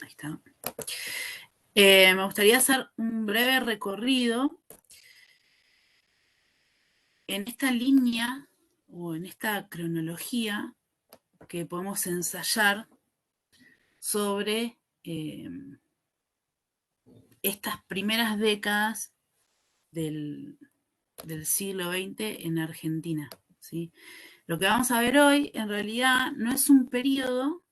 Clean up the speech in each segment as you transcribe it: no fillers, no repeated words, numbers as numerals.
Ahí está. Me gustaría hacer un breve recorrido en esta línea o en esta cronología que podemos ensayar sobre estas primeras décadas del siglo XX en Argentina, ¿sí? Lo que vamos a ver hoy en realidad no es un periodo,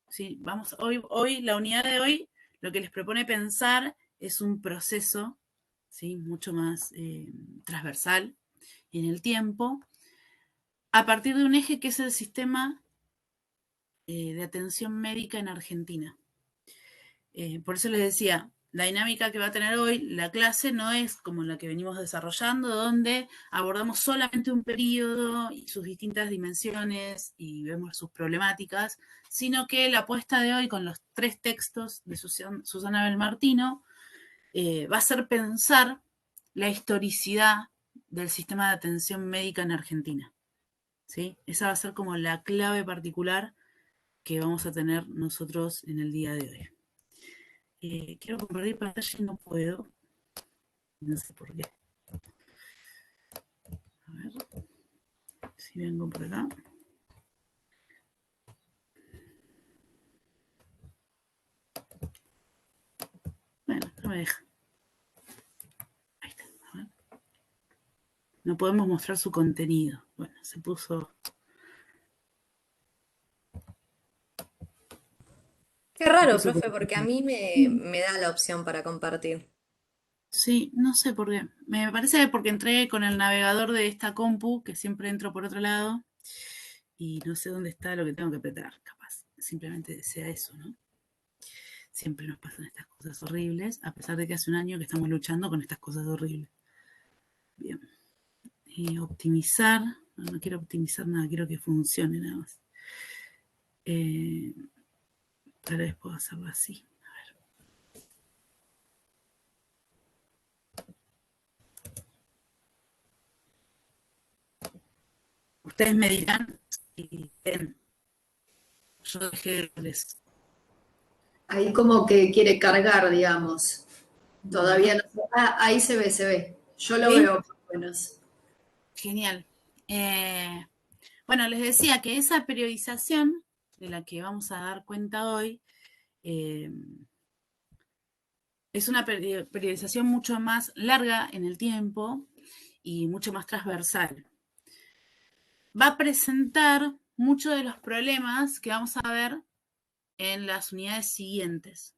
¿sí? Hoy la unidad de hoy lo que les propone pensar es un proceso, ¿sí? Mucho más transversal en el tiempo, a partir de un eje que es el sistema de atención médica en Argentina. Por eso les decía, la dinámica que va a tener hoy la clase no es como la que venimos desarrollando, donde abordamos solamente un periodo y sus distintas dimensiones y vemos sus problemáticas, sino que la apuesta de hoy con los 3 textos de Susana Belmartino va a ser pensar la historicidad del sistema de atención médica en Argentina, ¿sí? Esa va a ser como la clave particular que vamos a tener nosotros en el día de hoy. Quiero compartir pantalla y no puedo. No sé por qué. A ver si vengo por acá. Bueno, no me deja. Ahí está. A ver. No podemos mostrar su contenido. Bueno, se puso. Qué raro, profe, porque a mí me da la opción para compartir. Sí, no sé por qué. Me parece que porque entré con el navegador de esta compu, que siempre entro por otro lado, y no sé dónde está lo que tengo que apretar, capaz. Simplemente sea eso, ¿no? Siempre nos pasan estas cosas horribles, a pesar de que hace un año que estamos luchando con estas cosas horribles. Bien. Optimizar. No quiero optimizar nada, quiero que funcione nada más. Tal vez puedo hacerlo así. Ustedes me dirán si ven. Yo dejé de verles. Ahí como que quiere cargar, digamos. Bueno, Todavía no. Ah, ahí se ve, se ve. Yo lo ¿sí? veo más o menos. Genial. Bueno, les decía que esa periodización de la que vamos a dar cuenta hoy eh, es una periodización mucho más larga en el tiempo y mucho más transversal. Va a presentar muchos de los problemas que vamos a ver en las unidades siguientes.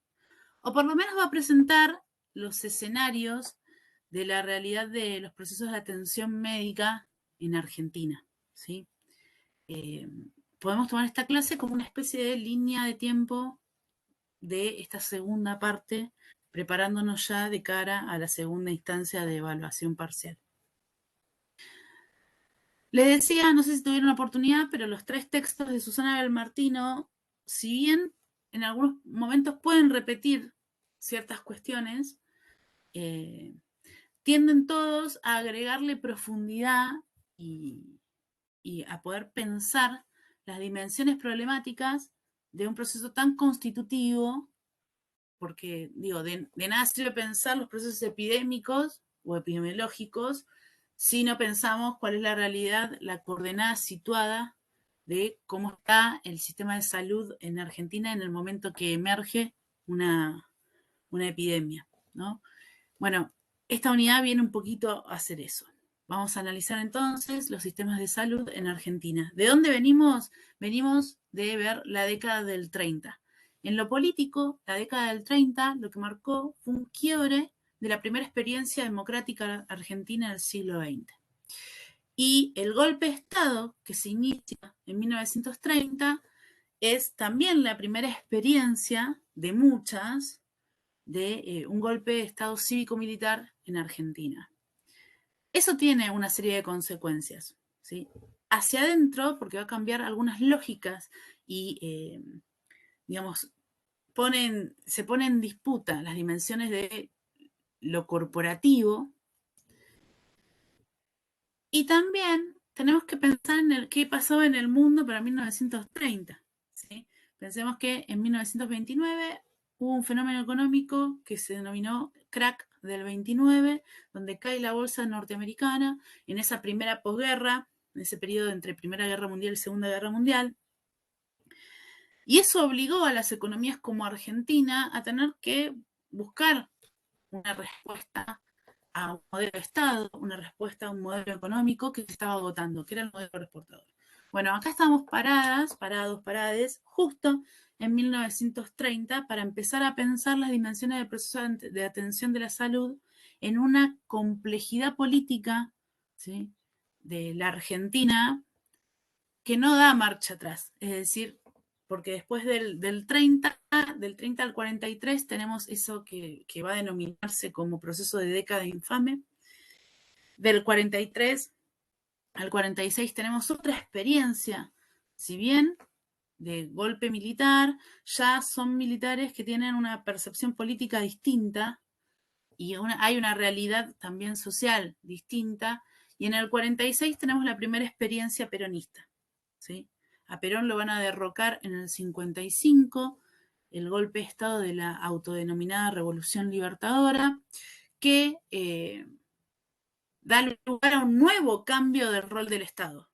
O por lo menos va a presentar los escenarios de la realidad de los procesos de atención médica en Argentina, ¿sí? Eh, Podemos tomar esta clase como una especie de línea de tiempo de esta segunda parte, preparándonos ya de cara a la segunda instancia de evaluación parcial. Les decía, no sé si tuvieron la oportunidad, pero los 3 textos de Susana Belmartino, si bien en algunos momentos pueden repetir ciertas cuestiones, tienden todos a agregarle profundidad y, y a poder pensar las dimensiones problemáticas de un proceso tan constitutivo, porque digo, de nada sirve pensar los procesos epidémicos o epidemiológicos si no pensamos cuál es la realidad, la coordenada situada de cómo está el sistema de salud en Argentina en el momento que emerge una epidemia, ¿no? Bueno, esta unidad viene un poquito a hacer eso. Vamos a analizar entonces los sistemas de salud en Argentina. ¿De dónde venimos? Venimos de ver la década del 30. En lo político, la década del 30 lo que marcó fue un quiebre de la primera experiencia democrática argentina del siglo XX. Y el golpe de Estado, que se inicia en 1930, es también la primera experiencia de muchas de un golpe de Estado cívico-militar en Argentina. Eso tiene una serie de consecuencias, ¿sí? Hacia adentro, porque va a cambiar algunas lógicas y, digamos, se pone en disputa las dimensiones de lo corporativo y también tenemos que pensar en qué pasó en el mundo para 1930, ¿sí? Pensemos que en 1929 hubo un fenómeno económico que se denominó crack del 29, donde cae la bolsa norteamericana en esa primera posguerra, en ese periodo entre Primera Guerra Mundial y Segunda Guerra Mundial. Y eso obligó a las economías como Argentina a tener que buscar una respuesta a un modelo de Estado, una respuesta a un modelo económico que se estaba agotando, que era el modelo exportador. Bueno, acá estamos parades, justo en 1930 para empezar a pensar las dimensiones del proceso de atención de la salud en una complejidad política, ¿sí?, de la Argentina que no da marcha atrás. Es decir, porque después del 30 al 43 tenemos eso que va a denominarse como proceso de década infame. Del 43 al 46 tenemos otra experiencia, si bien de golpe militar, ya son militares que tienen una percepción política distinta y hay una realidad también social distinta. Y en el 46 tenemos la primera experiencia peronista, ¿sí? A Perón lo van a derrocar en el 55, el golpe de Estado de la autodenominada Revolución Libertadora, que da lugar a un nuevo cambio del rol del Estado,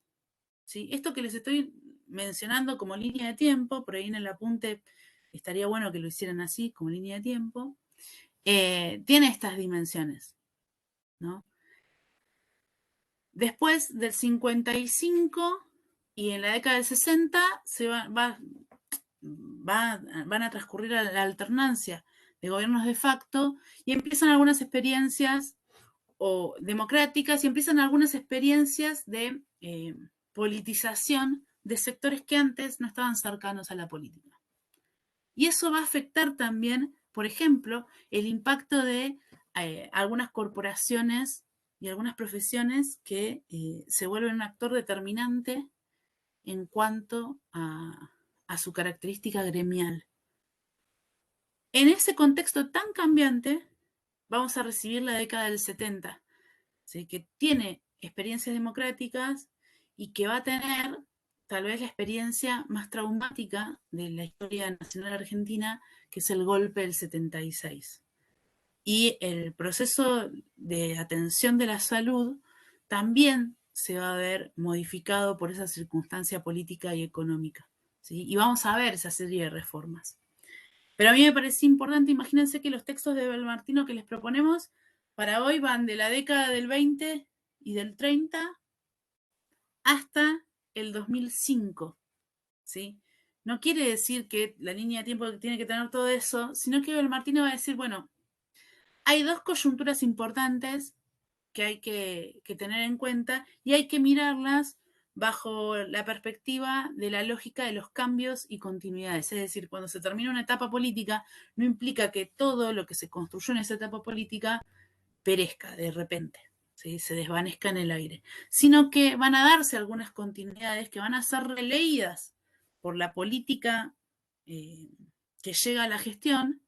¿sí? Esto que les estoy mencionando como línea de tiempo, por ahí en el apunte estaría bueno que lo hicieran así, como línea de tiempo, tiene estas dimensiones, ¿no? Después del 55 y en la década del 60 van a transcurrir la alternancia de gobiernos de facto y empiezan algunas experiencias o democráticas y empiezan algunas experiencias de politización de sectores que antes no estaban cercanos a la política. Y eso va a afectar también, por ejemplo, el impacto de algunas corporaciones y algunas profesiones que se vuelven un actor determinante en cuanto a su característica gremial. En ese contexto tan cambiante, vamos a recibir la década del 70, ¿sí?, que tiene experiencias democráticas y que va a tener tal vez la experiencia más traumática de la historia nacional argentina, que es el golpe del 76. Y el proceso de atención de la salud también se va a ver modificado por esa circunstancia política y económica, ¿sí? Y vamos a ver esa serie de reformas. Pero a mí me parece importante, imagínense que los textos de Belmartino que les proponemos para hoy van de la década del 20 y del 30 hasta el 2005, ¿sí? No quiere decir que la línea de tiempo tiene que tener todo eso, sino que Belmartino va a decir, bueno, hay dos coyunturas importantes que hay que tener en cuenta y hay que mirarlas bajo la perspectiva de la lógica de los cambios y continuidades. Es decir, cuando se termina una etapa política, no implica que todo lo que se construyó en esa etapa política perezca de repente, ¿sí?, se desvanezca en el aire, sino que van a darse algunas continuidades que van a ser releídas por la política que llega a la gestión,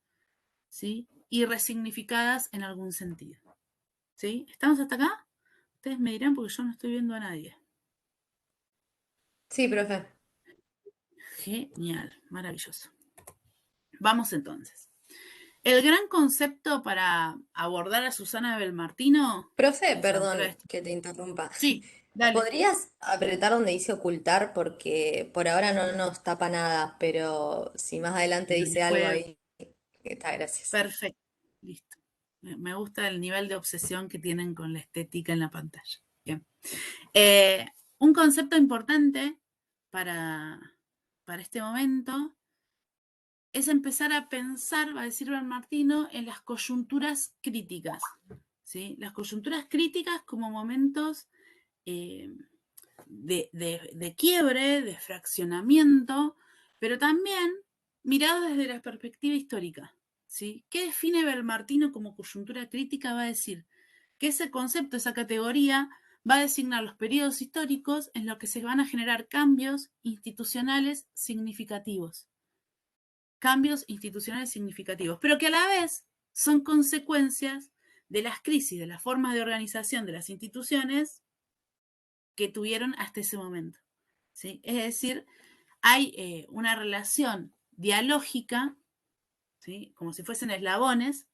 ¿sí?, y resignificadas en algún sentido. ¿Sí? ¿Estamos hasta acá? Ustedes me dirán porque yo no estoy viendo a nadie. Sí, profe. Genial, maravilloso. Vamos entonces. El gran concepto para abordar a Susana Belmartino, Profe, las autoras de perdón este... que te interrumpa. Sí, dale. ¿Podrías apretar donde dice ocultar? Porque por ahora no nos tapa nada, pero si más adelante Bueno, dice algo después, ahí, está, gracias. perfecto. Listo. Me gusta el nivel de obsesión que tienen con la estética en la pantalla. Bien. Eh, un concepto importante para, para este momento es empezar a pensar, va a decir Belmartino, en las coyunturas críticas, ¿sí? Las coyunturas críticas como momentos de quiebre, de fraccionamiento, pero también mirados desde la perspectiva histórica, ¿sí? ¿Qué define Belmartino como coyuntura crítica? Va a decir que ese concepto, esa categoría, va a designar los periodos históricos en los que se van a generar cambios institucionales significativos, pero que a la vez son consecuencias de las crisis, de las formas de organización de las instituciones que tuvieron hasta ese momento, ¿sí? Es decir, hay una relación dialógica ¿sí? Como si fuesen eslabones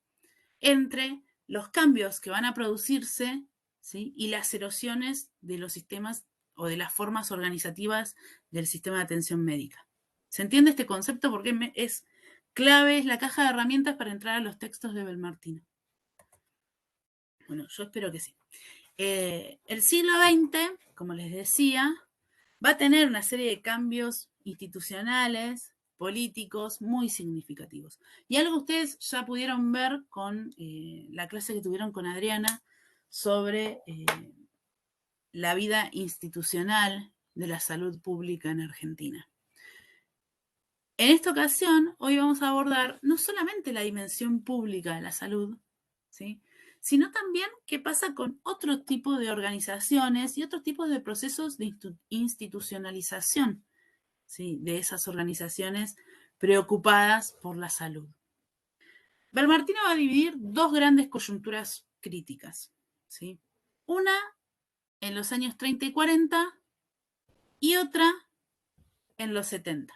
entre los cambios que van a producirse, ¿sí? Y las erosiones de los sistemas o de las formas organizativas del sistema de atención médica. ¿Se entiende este concepto? Porque es clave, es la caja de herramientas para entrar a los textos de Belmartino. Bueno, yo espero que sí. El siglo XX, como les decía, va a tener una serie de cambios institucionales, políticos, muy significativos. Y algo ustedes ya pudieron ver con la clase que tuvieron con Adriana sobre la vida institucional de la salud pública en Argentina. En esta ocasión, hoy vamos a abordar no solamente la dimensión pública de la salud, ¿sí?, sino también qué pasa con otro tipo de organizaciones y otros tipos de procesos de institucionalización, ¿sí?, de esas organizaciones preocupadas por la salud. Belmartino va a dividir dos grandes coyunturas críticas, ¿sí? Una en los años 30 y 40 y otra en los 70.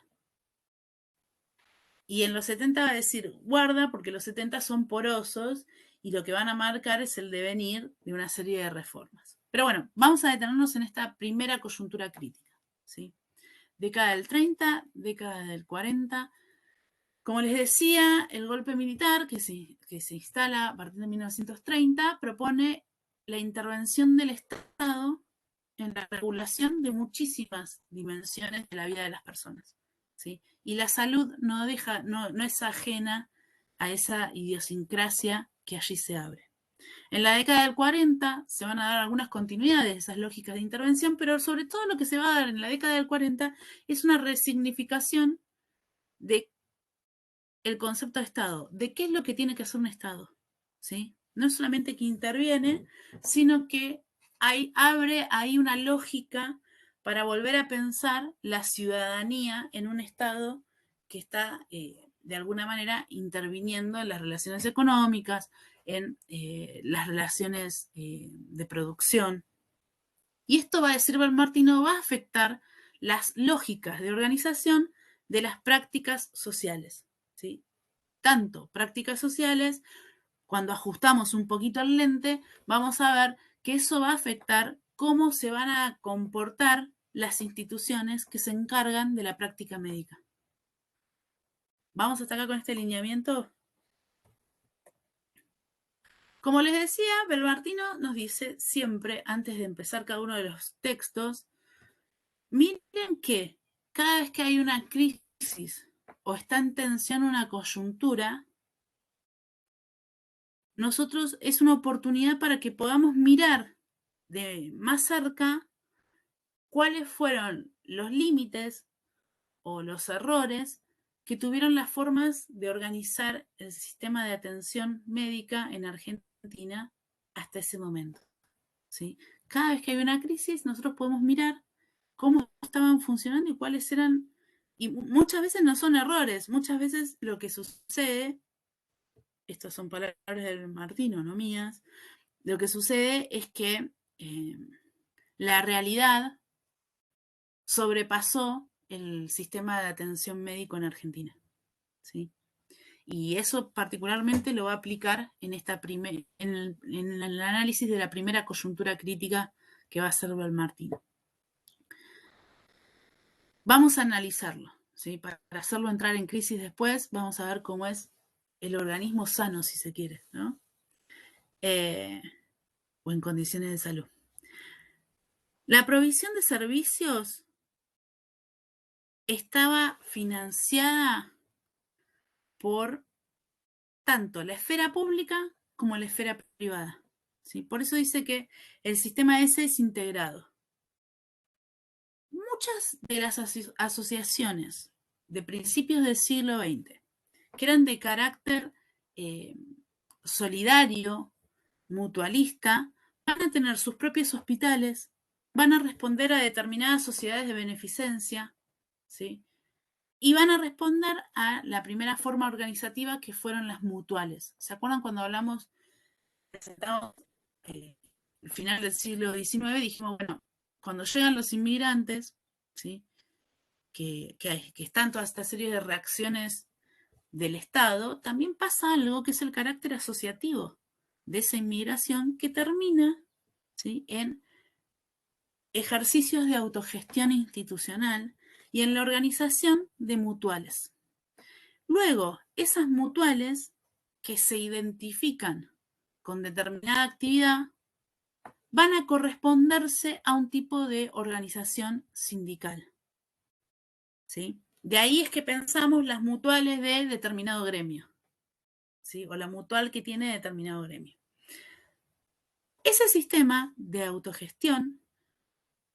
Y en los 70 va a decir, guarda, porque los 70 son porosos y lo que van a marcar es el devenir de una serie de reformas. Pero bueno, vamos a detenernos en esta primera coyuntura crítica, ¿sí? Década del 30, década del 40. Como les decía, el golpe militar que se instala a partir de 1930 propone la intervención del Estado en la regulación de muchísimas dimensiones de la vida de las personas, ¿sí? Y la salud no es ajena a esa idiosincrasia que allí se abre. En la década del 40 se van a dar algunas continuidades de esas lógicas de intervención, pero sobre todo lo que se va a dar en la década del 40 es una resignificación de el concepto de Estado, de qué es lo que tiene que hacer un Estado, ¿sí? No es solamente que interviene, sino que abre ahí una lógica para volver a pensar la ciudadanía en un Estado que está, de alguna manera, interviniendo en las relaciones económicas, en las relaciones de producción. Y esto, va a decir Belmartino, va a afectar las lógicas de organización de las prácticas sociales, ¿sí? Tanto prácticas sociales, cuando ajustamos un poquito el lente, vamos a ver que eso va a afectar cómo se van a comportar las instituciones que se encargan de la práctica médica. ¿Vamos hasta acá con este lineamiento? Como les decía, Belmartino nos dice siempre, antes de empezar cada uno de los textos, miren que cada vez que hay una crisis o está en tensión una coyuntura, nosotros es una oportunidad para que podamos mirar de más cerca cuáles fueron los límites o los errores que tuvieron las formas de organizar el sistema de atención médica en Argentina hasta ese momento, ¿sí? Cada vez que hay una crisis, nosotros podemos mirar cómo estaban funcionando y cuáles eran, y muchas veces no son errores, muchas veces lo que sucede, estas son palabras del Martino, no mías, lo que sucede es que la realidad sobrepasó el sistema de atención médico en Argentina, ¿sí? Y eso particularmente lo va a aplicar en el análisis de la primera coyuntura crítica que va a hacer Belmartino. Vamos a analizarlo, ¿sí? Para hacerlo entrar en crisis después, vamos a ver cómo es el organismo sano, si se quiere, ¿no? O en condiciones de salud. La provisión de servicios estaba financiada por tanto la esfera pública como la esfera privada, ¿sí? Por eso dice que el sistema ese es integrado. Muchas de las asociaciones de principios del siglo XX, que eran de carácter solidario, mutualista, van a tener sus propios hospitales, van a responder a determinadas sociedades de beneficencia, ¿sí? Y van a responder a la primera forma organizativa que fueron las mutuales. ¿Se acuerdan cuando hablamos, presentamos el final del siglo XIX? Dijimos, bueno, cuando llegan los inmigrantes, ¿sí? que están toda esta serie de reacciones del Estado, también pasa algo que es el carácter asociativo de esa inmigración que termina, ¿sí?, en ejercicios de autogestión institucional y en la organización de mutuales. Luego, esas mutuales que se identifican con determinada actividad van a corresponderse a un tipo de organización sindical, ¿sí? De ahí es que pensamos las mutuales de determinado gremio, ¿sí?, o la mutual que tiene determinado gremio. Ese sistema de autogestión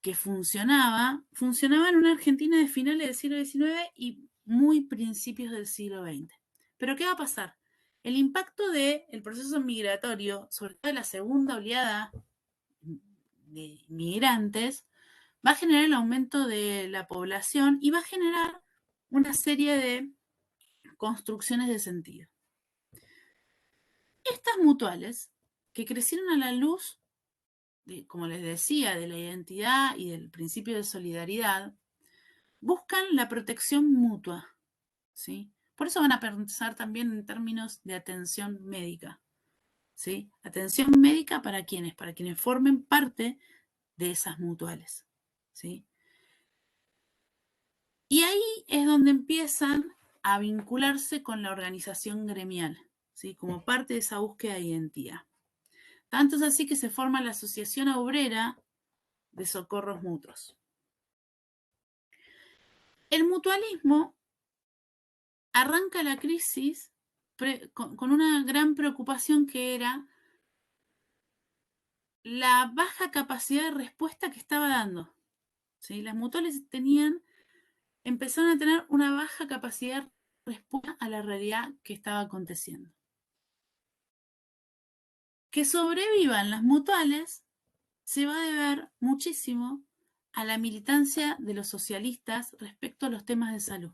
que funcionaba en una Argentina de finales del siglo XIX y muy principios del siglo XX. Pero ¿qué va a pasar? El impacto del proceso migratorio, sobre todo de la segunda oleada de migrantes, va a generar el aumento de la población y va a generar una serie de construcciones de sentido. Estas mutuales, que crecieron a la luz, como les decía, de la identidad y del principio de solidaridad, buscan la protección mutua, ¿sí? Por eso van a pensar también en términos de atención médica, ¿sí? Atención médica para quienes formen parte de esas mutuales, ¿sí? Y ahí es donde empiezan a vincularse con la organización gremial, ¿sí?, como parte de esa búsqueda de identidad. Tanto es así que se forma la Asociación Obrera de Socorros Mutuos. El mutualismo arranca la crisis con una gran preocupación que era la baja capacidad de respuesta que estaba dando, ¿sí? Las mutuales empezaron a tener una baja capacidad de respuesta a la realidad que estaba aconteciendo. Que sobrevivan las mutuales se va a deber muchísimo a la militancia de los socialistas respecto a los temas de salud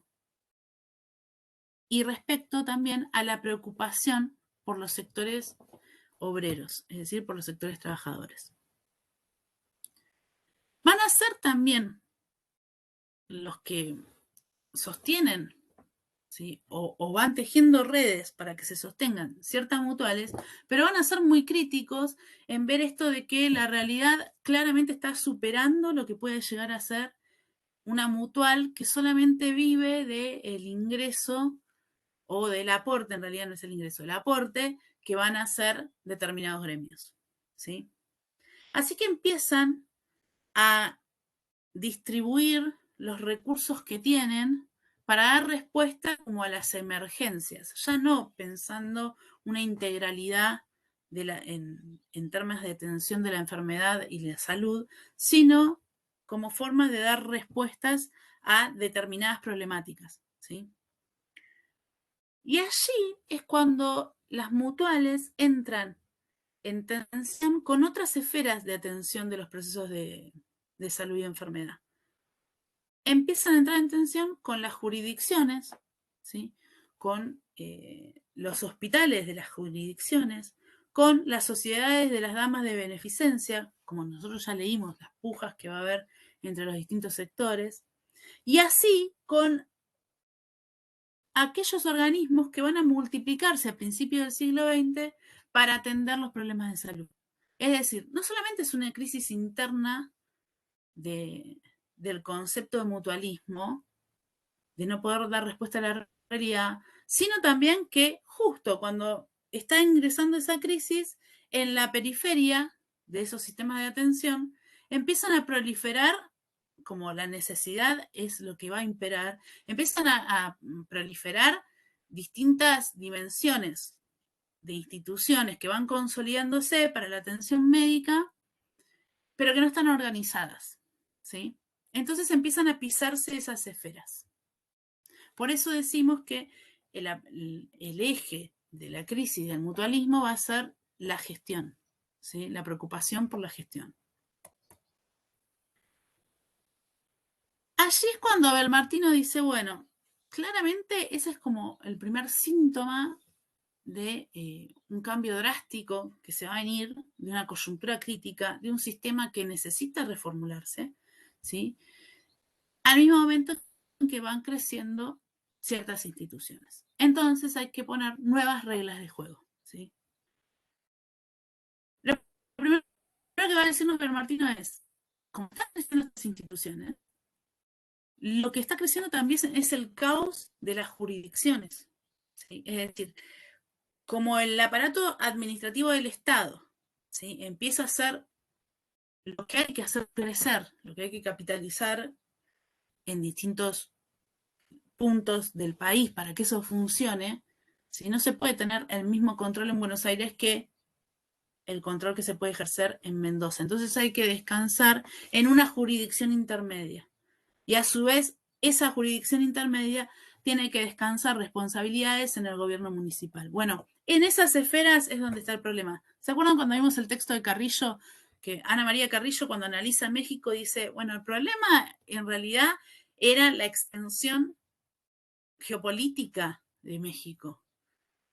y respecto también a la preocupación por los sectores obreros, es decir, por los sectores trabajadores. Van a ser también los que sostienen, ¿sí?, o van tejiendo redes para que se sostengan ciertas mutuales, pero van a ser muy críticos en ver esto de que la realidad claramente está superando lo que puede llegar a ser una mutual que solamente vive del ingreso o del aporte, en realidad no es el ingreso, el aporte que van a hacer determinados gremios, ¿sí? Así que empiezan a distribuir los recursos que tienen para dar respuesta como a las emergencias, ya no pensando una integralidad en términos de atención de la enfermedad y la salud, sino como formas de dar respuestas a determinadas problemáticas, ¿sí? Y allí es cuando las mutuales entran en tensión con otras esferas de atención de los procesos de salud y enfermedad. Empiezan a entrar en tensión con las jurisdicciones, ¿sí?, con los hospitales de las jurisdicciones, con las sociedades de las damas de beneficencia, como nosotros ya leímos, las pujas que va a haber entre los distintos sectores, y así con aquellos organismos que van a multiplicarse a principios del siglo XX para atender los problemas de salud. Es decir, no solamente es una crisis interna del concepto de mutualismo, de no poder dar respuesta a la realidad, sino también que justo cuando está ingresando esa crisis, en la periferia de esos sistemas de atención, empiezan a proliferar, como la necesidad es lo que va a imperar, empiezan a proliferar distintas dimensiones de instituciones que van consolidándose para la atención médica, pero que no están organizadas, ¿sí? Entonces empiezan a pisarse esas esferas. Por eso decimos que el eje de la crisis del mutualismo va a ser la gestión, ¿sí?, la preocupación por la gestión. Allí es cuando Abel Martino dice, bueno, claramente ese es como el primer síntoma de un cambio drástico que se va a venir, de una coyuntura crítica, de un sistema que necesita reformularse, ¿sí?, al mismo momento en que van creciendo ciertas instituciones. Entonces hay que poner nuevas reglas de juego, ¿sí? Lo primero que va a decirnos Martino es, como están creciendo las instituciones, lo que está creciendo también es el caos de las jurisdicciones, ¿sí? Es decir, como el aparato administrativo del Estado, ¿sí? Empieza a ser lo que hay que hacer crecer, lo que hay que capitalizar en distintos puntos del país para que eso funcione, si no se puede tener el mismo control en Buenos Aires que el control que se puede ejercer en Mendoza. Entonces hay que descansar en una jurisdicción intermedia. Y a su vez, esa jurisdicción intermedia tiene que descansar responsabilidades en el gobierno municipal. Bueno, en esas esferas es donde está el problema. ¿Se acuerdan cuando vimos el texto de Carrillo? Que Ana María Carrillo, cuando analiza México, dice, bueno, el problema en realidad era la extensión geopolítica de México,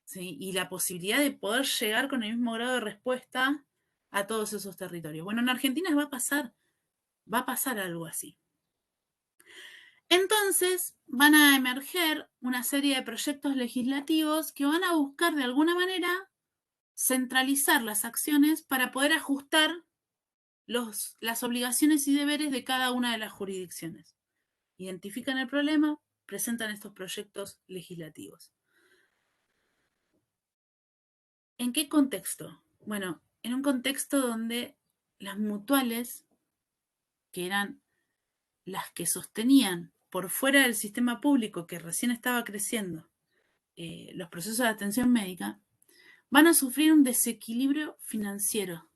¿sí? Y la posibilidad de poder llegar con el mismo grado de respuesta a todos esos territorios. Bueno, en Argentina va a pasar algo así. Entonces van a emerger una serie de proyectos legislativos que van a buscar de alguna manera centralizar las acciones para poder ajustar las obligaciones y deberes de cada una de las jurisdicciones. Identifican el problema, presentan estos proyectos legislativos. ¿En qué contexto? Bueno, en un contexto donde las mutuales, que eran las que sostenían por fuera del sistema público que recién estaba creciendo los procesos de atención médica, van a sufrir un desequilibrio financiero,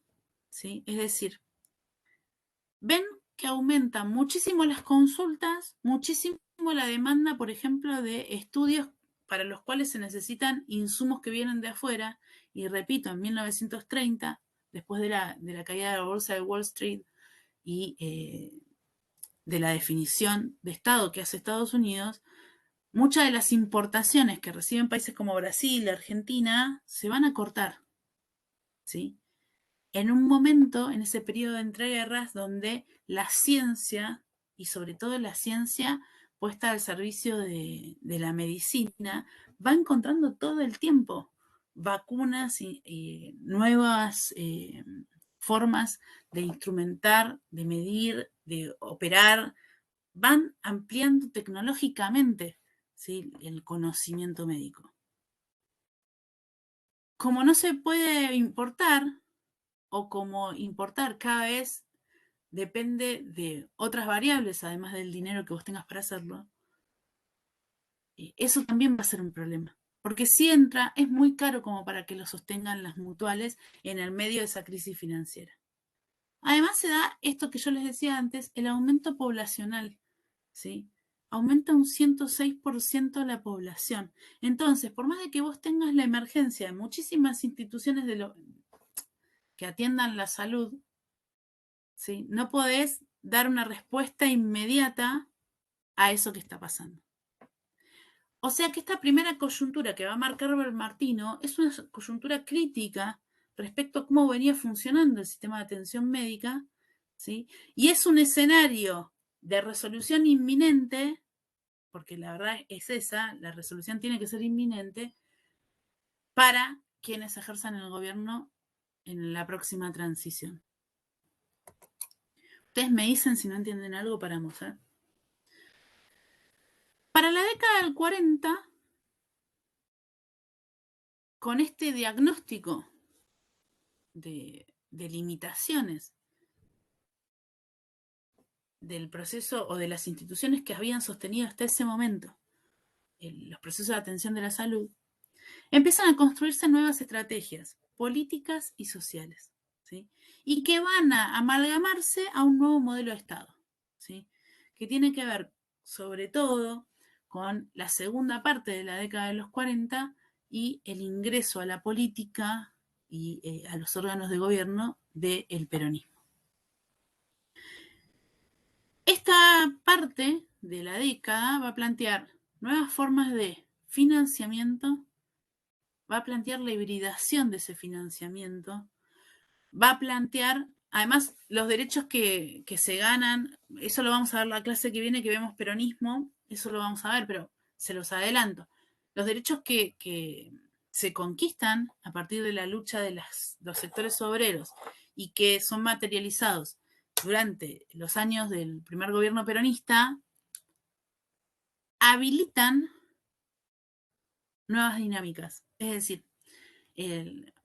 ¿sí? Es decir, ven que aumentan muchísimo las consultas, muchísimo la demanda, por ejemplo, de estudios para los cuales se necesitan insumos que vienen de afuera, y repito, en 1930, después de la caída de la bolsa de Wall Street y de la definición de Estado que hace Estados Unidos, muchas de las importaciones que reciben países como Brasil, Argentina, se van a cortar, ¿sí? En un momento, en ese periodo de entreguerras, donde la ciencia, y sobre todo la ciencia puesta al servicio de la medicina, va encontrando todo el tiempo vacunas y nuevas formas de instrumentar, de medir, de operar, van ampliando tecnológicamente, ¿sí?, el conocimiento médico. Como no se puede importar, o como importar cada vez depende de otras variables, además del dinero que vos tengas para hacerlo, eso también va a ser un problema. Porque si entra, es muy caro como para que lo sostengan las mutuales en el medio de esa crisis financiera. Además se da esto que yo les decía antes, el aumento poblacional, ¿sí? Aumenta un 106% la población. Entonces, por más de que vos tengas la emergencia de muchísimas instituciones que atiendan la salud, ¿sí?, no podés dar una respuesta inmediata a eso que está pasando. O sea que esta primera coyuntura que va a marcar Martino es una coyuntura crítica respecto a cómo venía funcionando el sistema de atención médica, ¿sí? Y es un escenario de resolución inminente, porque la verdad es esa, la resolución tiene que ser inminente, para quienes ejerzan el gobierno en la próxima transición. Ustedes me dicen si no entienden algo, paramos, ¿eh? Para la década del 40, con este diagnóstico de limitaciones del proceso o de las instituciones que habían sostenido hasta ese momento los procesos de atención de la salud, empiezan a construirse nuevas estrategias políticas y sociales, ¿sí?, y que van a amalgamarse a un nuevo modelo de Estado, ¿sí?, que tiene que ver sobre todo con la segunda parte de la década de los 40 y el ingreso a la política y a los órganos de gobierno del peronismo. Esta parte de la década va a plantear nuevas formas de financiamiento, va a plantear la hibridación de ese financiamiento, va a plantear, además, los derechos que se ganan, eso lo vamos a ver la clase que viene, que vemos peronismo, eso lo vamos a ver, pero se los adelanto. los derechos que se conquistan a partir de la lucha de los sectores obreros y que son materializados durante los años del primer gobierno peronista, habilitan nuevas dinámicas. Es decir,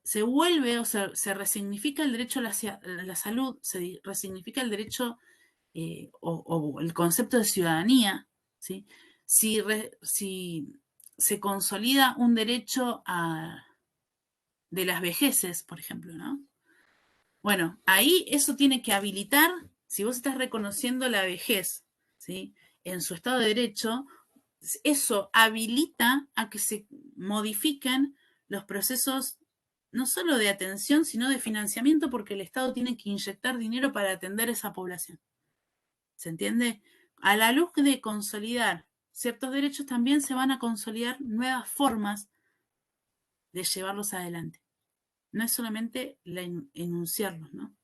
se vuelve o se resignifica el derecho a la salud, se resignifica el derecho o el concepto de ciudadanía, ¿sí? Si se consolida un derecho de las vejeces, por ejemplo, ¿no? Bueno, ahí eso tiene que habilitar, si vos estás reconociendo la vejez, ¿sí? En su estado de derecho, eso habilita a que se modifiquen los procesos no solo de atención, sino de financiamiento, porque el Estado tiene que inyectar dinero para atender a esa población. ¿Se entiende? A la luz de consolidar ciertos derechos, también se van a consolidar nuevas formas de llevarlos adelante. No es solamente enunciarlos, ¿no?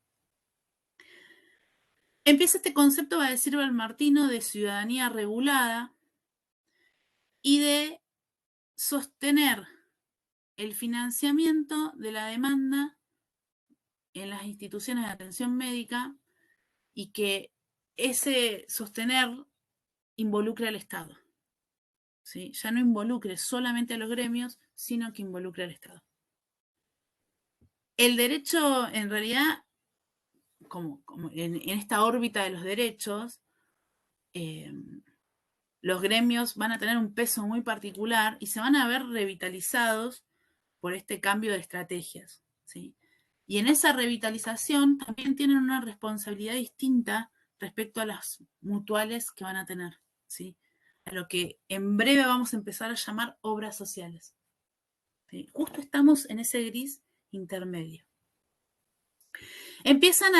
Empieza este concepto, va a decir Belmartino, de ciudadanía regulada y de sostener el financiamiento de la demanda en las instituciones de atención médica y que ese sostener involucre al Estado. ¿Sí? Ya no involucre solamente a los gremios, sino que involucre al Estado. El derecho, en realidad, como en esta órbita de los derechos, los gremios van a tener un peso muy particular y se van a ver revitalizados por este cambio de estrategias, ¿sí? Y en esa revitalización también tienen una responsabilidad distinta respecto a las mutuales que van a tener, ¿sí? A lo que en breve vamos a empezar a llamar obras sociales, ¿sí? Justo estamos en ese gris intermedio. Empiezan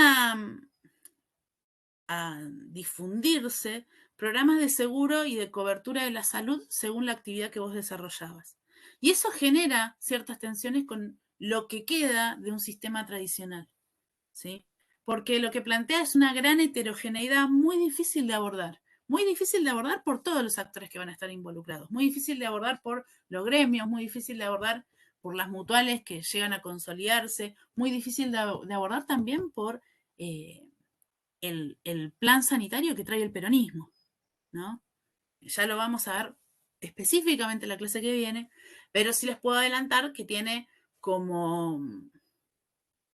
a difundirse programas de seguro y de cobertura de la salud según la actividad que vos desarrollabas. Y eso genera ciertas tensiones con lo que queda de un sistema tradicional, ¿sí? Porque lo que plantea es una gran heterogeneidad muy difícil de abordar. Muy difícil de abordar por todos los actores que van a estar involucrados. Muy difícil de abordar por los gremios, muy difícil de abordar por las mutuales que llegan a consolidarse, muy difícil de abordar también por el plan sanitario que trae el peronismo, ¿no? Ya lo vamos a ver específicamente en la clase que viene, pero sí les puedo adelantar que tiene como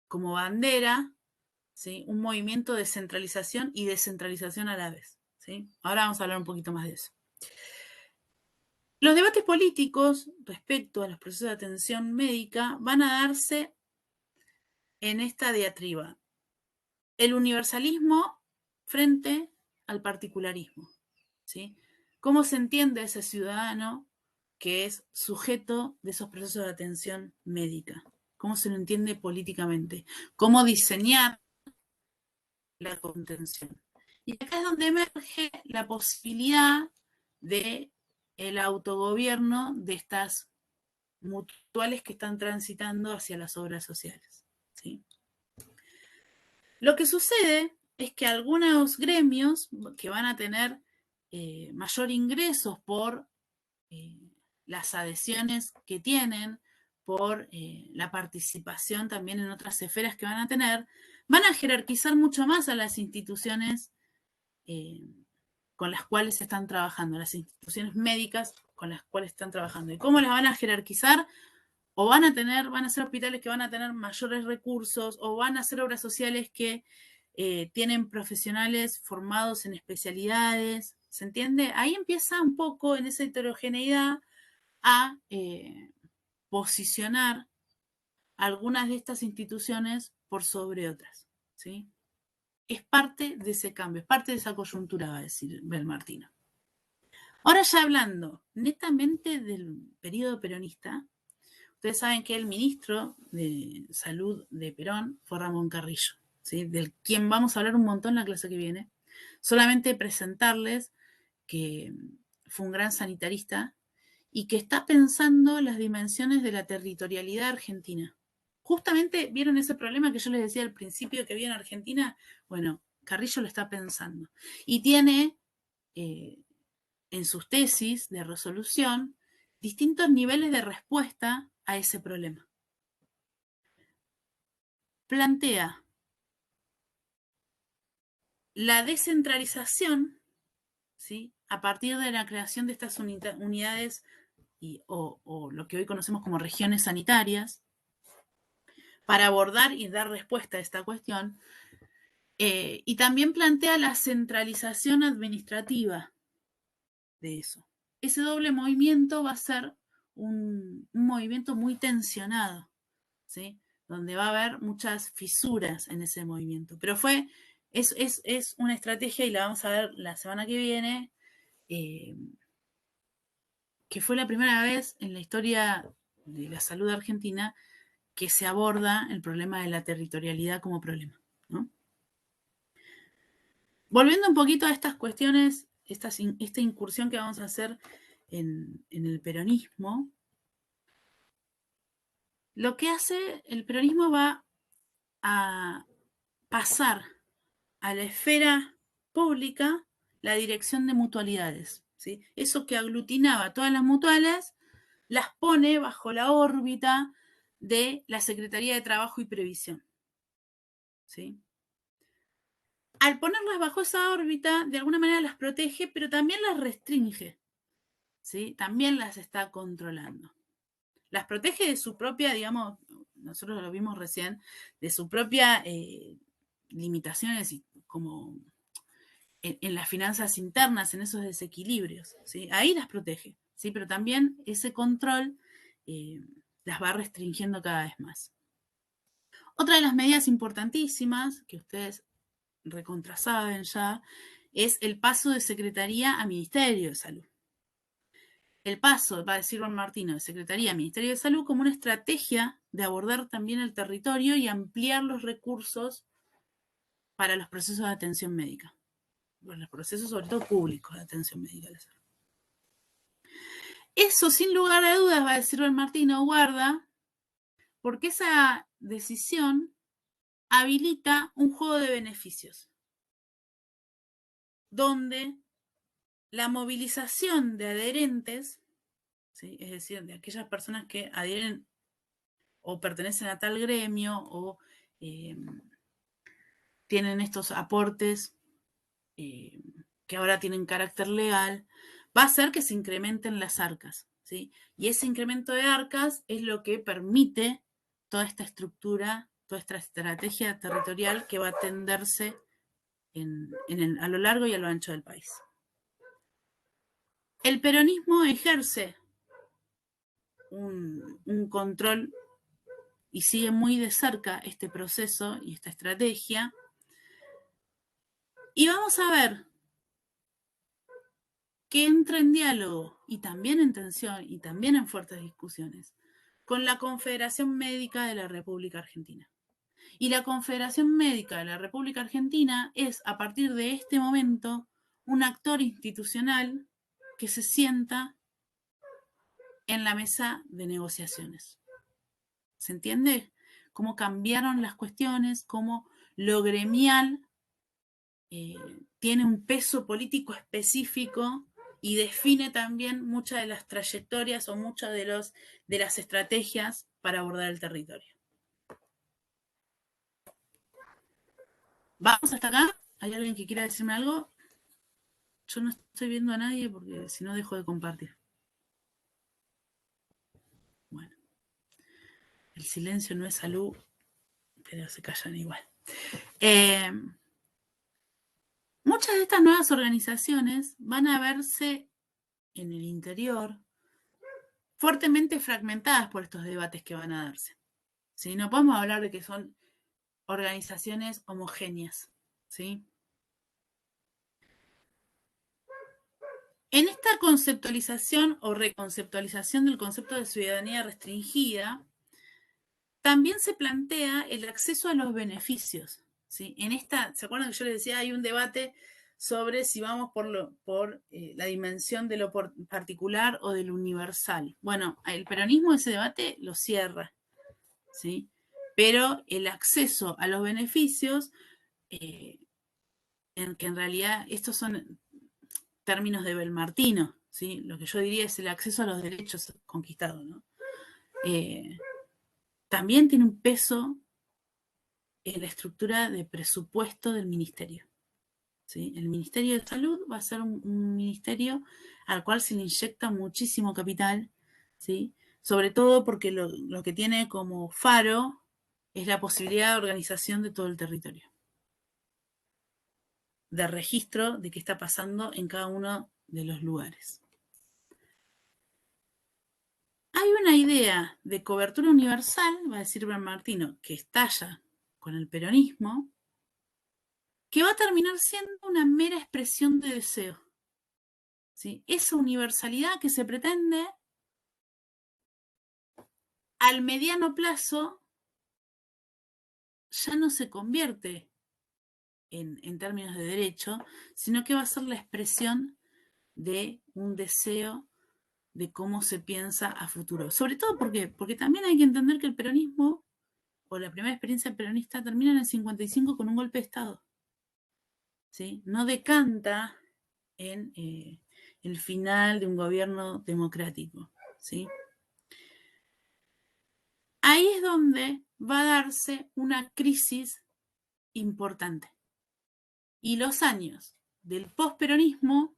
bandera, ¿sí? Un movimiento de centralización y descentralización a la vez, ¿sí? Ahora vamos a hablar un poquito más de eso. Los debates políticos respecto a los procesos de atención médica van a darse en esta diatriba. El universalismo frente al particularismo, ¿sí? ¿Cómo se entiende ese ciudadano que es sujeto de esos procesos de atención médica? ¿Cómo se lo entiende políticamente? ¿Cómo diseñar la contención? Y acá es donde emerge la posibilidad de el autogobierno de estas mutuales que están transitando hacia las obras sociales, ¿sí? Lo que sucede es que algunos gremios que van a tener mayor ingresos por las adhesiones que tienen, por la participación también en otras esferas que van a tener, van a jerarquizar mucho más a las instituciones con las cuales están trabajando, las instituciones médicas con las cuales están trabajando. ¿Y cómo las van a jerarquizar? O van a ser hospitales que van a tener mayores recursos, o van a ser obras sociales que tienen profesionales formados en especialidades, ¿se entiende? Ahí empieza un poco en esa heterogeneidad a posicionar algunas de estas instituciones por sobre otras, ¿sí? Es parte de ese cambio, es parte de esa coyuntura, va a decir Belmartino. Ahora ya hablando netamente del periodo peronista, ustedes saben que el ministro de Salud de Perón fue Ramón Carrillo, ¿sí? Del quien vamos a hablar un montón en la clase que viene. Solamente presentarles que fue un gran sanitarista y que está pensando las dimensiones de la territorialidad argentina. Justamente vieron ese problema que yo les decía al principio que había en Argentina. Bueno, Carrillo lo está pensando. Y tiene en sus tesis de resolución, distintos niveles de respuesta a ese problema. Plantea la descentralización, ¿sí?, a partir de la creación de estas unidades o lo que hoy conocemos como regiones sanitarias, para abordar y dar respuesta a esta cuestión. Y también plantea la centralización administrativa de eso. Ese doble movimiento va a ser un movimiento muy tensionado, ¿sí?, donde va a haber muchas fisuras en ese movimiento. Pero es una estrategia, y la vamos a ver la semana que viene, que fue la primera vez en la historia de la salud argentina que se aborda el problema de la territorialidad como problema, ¿no? Volviendo un poquito a estas cuestiones, esta incursión que vamos a hacer en el peronismo, lo que hace el peronismo va a pasar a la esfera pública la dirección de mutualidades, ¿sí? Eso que aglutinaba todas las mutuales, las pone bajo la órbita de la Secretaría de Trabajo y Previsión, ¿sí? Al ponerlas bajo esa órbita, de alguna manera las protege, pero también las restringe, ¿sí? También las está controlando. Las protege de su propia, digamos, nosotros lo vimos recién, de su propia limitaciones, y como en las finanzas internas, en esos desequilibrios, ¿sí? Ahí las protege, ¿sí? Pero también ese control las va restringiendo cada vez más. Otra de las medidas importantísimas que ustedes recontrasaben ya es el paso de Secretaría a Ministerio de Salud. El paso, va a decir Juan Martino, de Secretaría a Ministerio de Salud como una estrategia de abordar también el territorio y ampliar los recursos para los procesos de atención médica. Bueno, los procesos sobre todo públicos de atención médica de salud. Eso, sin lugar a dudas, va a decir Juan Martino, guarda, porque esa decisión habilita un juego de beneficios, donde la movilización de adherentes, ¿sí?, es decir, de aquellas personas que adhieren o pertenecen a tal gremio o tienen estos aportes que ahora tienen carácter legal, va a hacer que se incrementen las arcas, ¿sí? Y ese incremento de arcas es lo que permite toda esta estructura, toda esta estrategia territorial que va a tenderse a lo largo y a lo ancho del país. El peronismo ejerce un control y sigue muy de cerca este proceso y esta estrategia. Y vamos a ver que entra en diálogo y también en tensión y también en fuertes discusiones con la Confederación Médica de la República Argentina. Y la Confederación Médica de la República Argentina es, a partir de este momento, un actor institucional que se sienta en la mesa de negociaciones. ¿Se entiende? Cómo cambiaron las cuestiones, cómo lo gremial tiene un peso político específico y define también muchas de las trayectorias o muchas de las estrategias para abordar el territorio. ¿Vamos hasta acá? ¿Hay alguien que quiera decirme algo? Yo no estoy viendo a nadie porque si no dejo de compartir. Bueno, el silencio no es salud, pero se callan igual. Muchas de estas nuevas organizaciones van a verse en el interior fuertemente fragmentadas por estos debates que van a darse, ¿sí? No podemos hablar de que son organizaciones homogéneas, ¿sí? En esta conceptualización o reconceptualización del concepto de ciudadanía restringida, también se plantea el acceso a los beneficios, ¿sí? ¿Se acuerdan que yo les decía, hay un debate sobre si vamos por la dimensión de lo particular o del universal? Bueno, el peronismo ese debate lo cierra, ¿sí? Pero el acceso a los beneficios, que en realidad estos son términos de Belmartino, ¿sí? Lo que yo diría es el acceso a los derechos conquistados, ¿no? También tiene un peso en la estructura de presupuesto del ministerio. ¿Sí? El Ministerio de Salud va a ser un ministerio al cual se le inyecta muchísimo capital, ¿sí? Sobre todo porque lo que tiene como faro es la posibilidad de organización de todo el territorio, de registro de qué está pasando en cada uno de los lugares. Hay una idea de cobertura universal, va a decir Bernardino, que estalla con el peronismo, que va a terminar siendo una mera expresión de deseo. ¿Sí? Esa universalidad que se pretende al mediano plazo ya no se convierte en términos de derecho, sino que va a ser la expresión de un deseo de cómo se piensa a futuro. Sobre todo porque también hay que entender que el peronismo, o la primera experiencia peronista, termina en el 55 con un golpe de Estado. ¿Sí? No decanta en el final de un gobierno democrático. ¿Sí? Ahí es donde va a darse una crisis importante. Y los años del posperonismo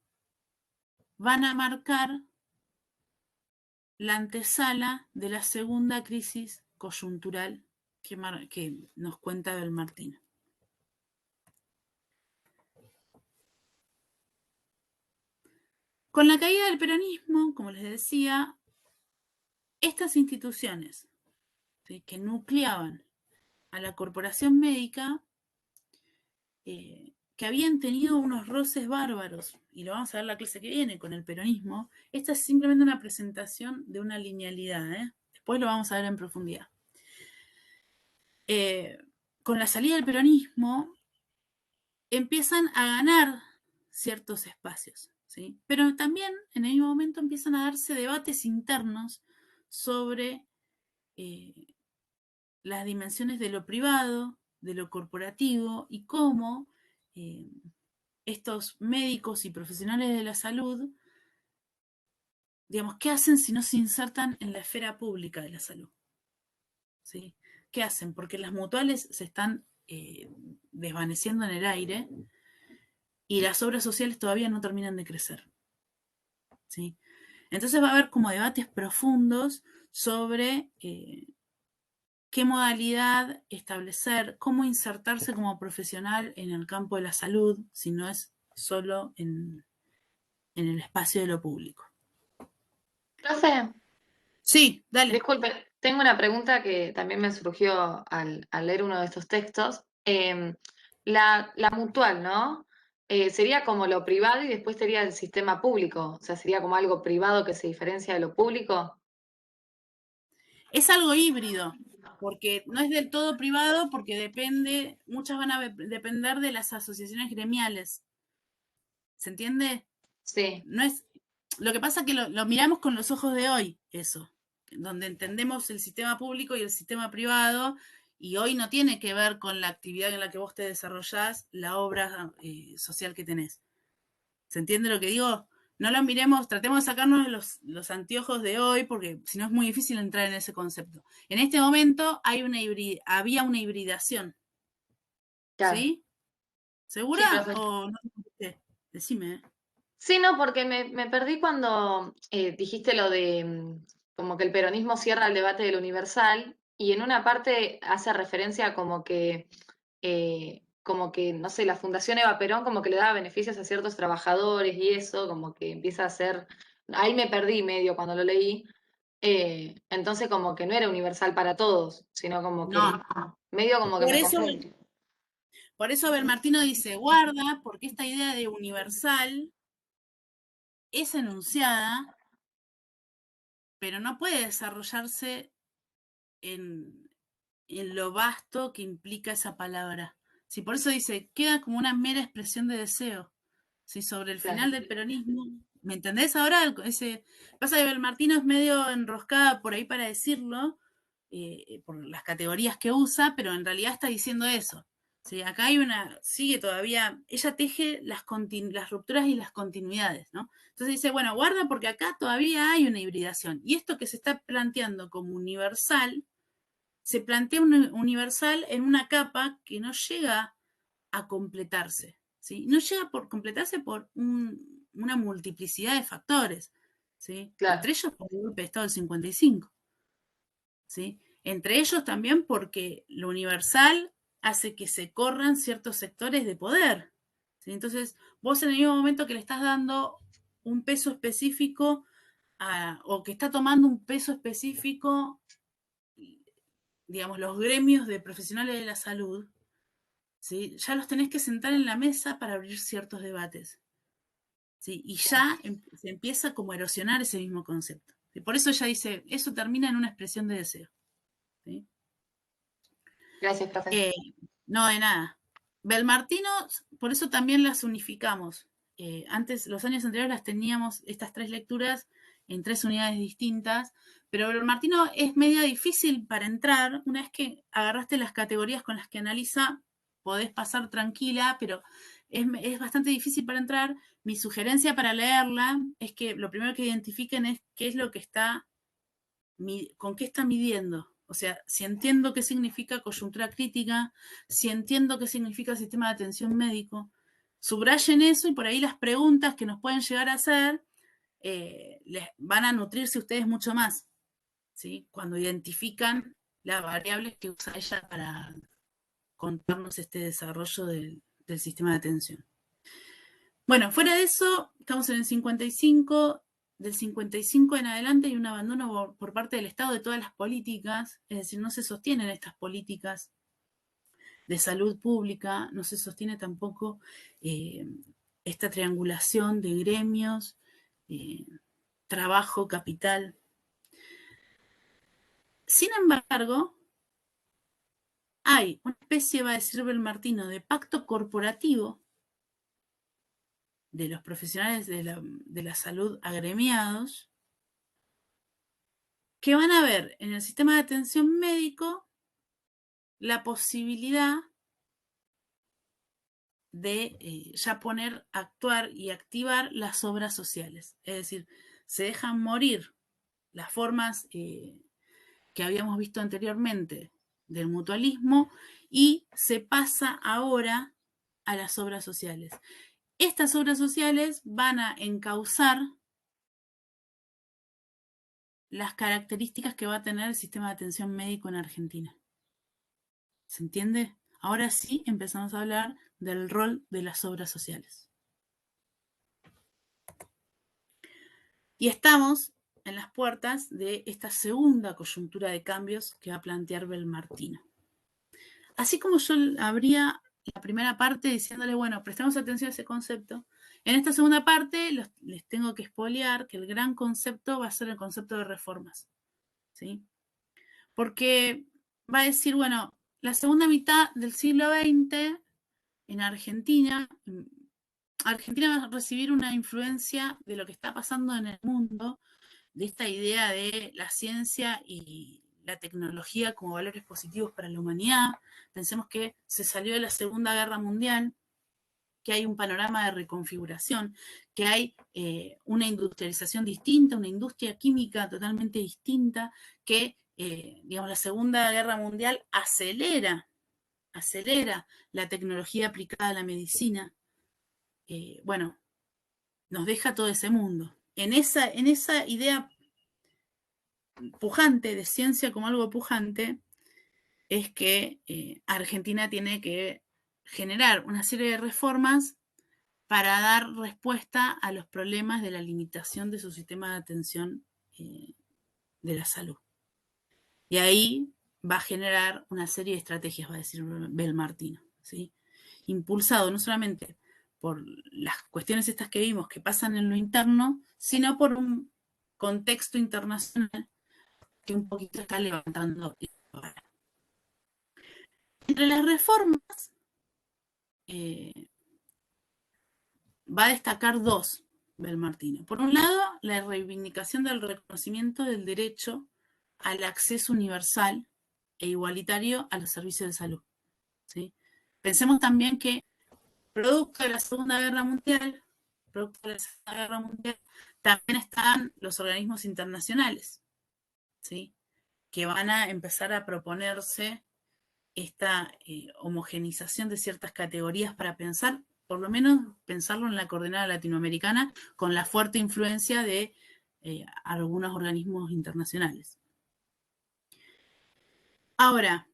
van a marcar la antesala de la segunda crisis coyuntural que nos cuenta Belmartino. Con la caída del peronismo, como les decía, estas instituciones, ¿sí?, que nucleaban a la corporación médica, que habían tenido unos roces bárbaros, y lo vamos a ver la clase que viene con el peronismo. Esta es simplemente una presentación de una linealidad, después lo vamos a ver en profundidad. Con la salida del peronismo empiezan a ganar ciertos espacios, ¿sí? Pero también en el mismo momento empiezan a darse debates internos sobre las dimensiones de lo privado, de lo corporativo, y cómo estos médicos y profesionales de la salud, digamos, ¿qué hacen si no se insertan en la esfera pública de la salud? ¿Sí? ¿Qué hacen? Porque las mutuales se están desvaneciendo en el aire y las obras sociales todavía no terminan de crecer. ¿Sí? Entonces va a haber como debates profundos sobre qué modalidad establecer, cómo insertarse como profesional en el campo de la salud, si no es solo en el espacio de lo público. Profe, Sí, dale. disculpe, tengo una pregunta que también me surgió al leer uno de estos textos. La mutual, ¿no? Sería como lo privado y después sería el sistema público, o sea, sería como algo privado que se diferencia de lo público. Es algo híbrido, porque no es del todo privado, porque depende, muchas van a depender de las asociaciones gremiales. ¿Se entiende? Sí, No es, lo que pasa es que lo miramos con los ojos de hoy, eso, donde entendemos el sistema público y el sistema privado, y hoy no tiene que ver con la actividad en la que vos te desarrollás, la obra social que tenés. ¿Se entiende lo que digo? No lo miremos, tratemos de sacarnos los anteojos de hoy, porque si no es muy difícil entrar en ese concepto. En este momento había una hibridación, claro. ¿sí? Sí, ¿Segura profe. o no? Decime. Sí, no, porque me perdí cuando dijiste lo de como que el peronismo cierra el debate del universal y en una parte hace referencia como que, no sé, la Fundación Eva Perón como que le daba beneficios a ciertos trabajadores y eso, como que empieza a ser, ahí me perdí medio cuando lo leí, entonces como que no era universal para todos, sino como que No. medio como que Por me eso, confundí. por eso Belmartino dice, guarda, porque esta idea de universal es enunciada, pero no puede desarrollarse en, en lo vasto que implica esa palabra. Sí, por eso dice, queda como una mera expresión de deseo. Sí, sobre el Claro. final del peronismo. ¿Me entendés ahora? Pasa que Belmartino es medio enroscada por ahí para decirlo, por las categorías que usa, pero en realidad está diciendo eso. ¿sí? Acá hay sigue todavía, ella teje las rupturas y las continuidades, ¿no? Entonces dice, bueno, guarda porque acá todavía hay una hibridación. Y esto que se está planteando como universal, se plantea universal en una capa que no llega a completarse, ¿sí? No llega por completarse por una multiplicidad de factores, ¿sí? Claro. Entre ellos por el golpe de Estado del 55, ¿sí? Entre ellos también porque lo universal hace que se corran ciertos sectores de poder, ¿sí? Entonces, vos en el mismo momento que le estás dando un peso específico o que está tomando un peso específico, digamos, los gremios de profesionales de la salud, ¿sí? Ya los tenés que sentar en la mesa para abrir ciertos debates, ¿sí? Y ya se empieza como a erosionar ese mismo concepto. Y por eso ella dice, eso termina en una expresión de deseo, ¿sí? Gracias, profe. No, de nada. Belmartino, por eso también las unificamos. Antes, los años anteriores las teníamos, estas 3 lecturas, en 3 unidades distintas, pero Belmartino es media difícil para entrar. Una vez que agarraste las categorías con las que analiza, podés pasar tranquila, pero es bastante difícil para entrar. Mi sugerencia para leerla es que lo primero que identifiquen es qué es lo que está, con qué está midiendo. O sea, si entiendo qué significa coyuntura crítica, si entiendo qué significa sistema de atención médico, subrayen eso y por ahí las preguntas que nos pueden llegar a hacer les van a nutrirse ustedes mucho más, ¿sí? Cuando identifican las variables que usa ella para contarnos este desarrollo del sistema de atención. Bueno, fuera de eso, estamos en el 55. Del 55 en adelante hay un abandono por parte del Estado de todas las políticas, es decir, no se sostienen estas políticas de salud pública, no se sostiene tampoco esta triangulación de gremios, trabajo, capital. Sin embargo, hay una especie, va a decir Belmartino, de pacto corporativo de los profesionales de la salud agremiados, que van a ver en el sistema de atención médico la posibilidad de ya poner, actuar y activar las obras sociales. Es decir, se dejan morir las formas que habíamos visto anteriormente del mutualismo y se pasa ahora a las obras sociales. Estas obras sociales van a encauzar las características que va a tener el sistema de atención médico en Argentina. ¿Se entiende? Ahora sí empezamos a hablar del rol de las obras sociales. Y estamos en las puertas de esta segunda coyuntura de cambios que va a plantear Belmartino. Así como yo abría la primera parte diciéndole, bueno, prestemos atención a ese concepto, en esta segunda parte les tengo que espolear que el gran concepto va a ser el concepto de reformas, ¿sí? Porque va a decir, bueno, la segunda mitad del siglo XX en Argentina va a recibir una influencia de lo que está pasando en el mundo, de esta idea de la ciencia y la tecnología como valores positivos para la humanidad. Pensemos que se salió de la Segunda Guerra Mundial, que hay un panorama de reconfiguración, que hay una industrialización distinta, una industria química totalmente distinta, que, digamos, la Segunda Guerra Mundial acelera la tecnología aplicada a la medicina. Bueno, nos deja todo ese mundo. En esa idea pujante de ciencia como algo pujante, es que Argentina tiene que generar una serie de reformas para dar respuesta a los problemas de la limitación de su sistema de atención de la salud. Y ahí va a generar una serie de estrategias, va a decir Belmartino, ¿sí? Impulsado no solamente por las cuestiones estas que vimos que pasan en lo interno, sino por un contexto internacional que un poquito está levantando. Entre las reformas va a destacar 2, Belmartino. Por un lado, la reivindicación del reconocimiento del derecho al acceso universal e igualitario a los servicios de salud, ¿sí? Pensemos también que producto de la Segunda Guerra Mundial, también están los organismos internacionales, ¿sí? Que van a empezar a proponerse esta homogenización de ciertas categorías para pensar, por lo menos pensarlo en la coordenada latinoamericana, con la fuerte influencia de algunos organismos internacionales. Ahora,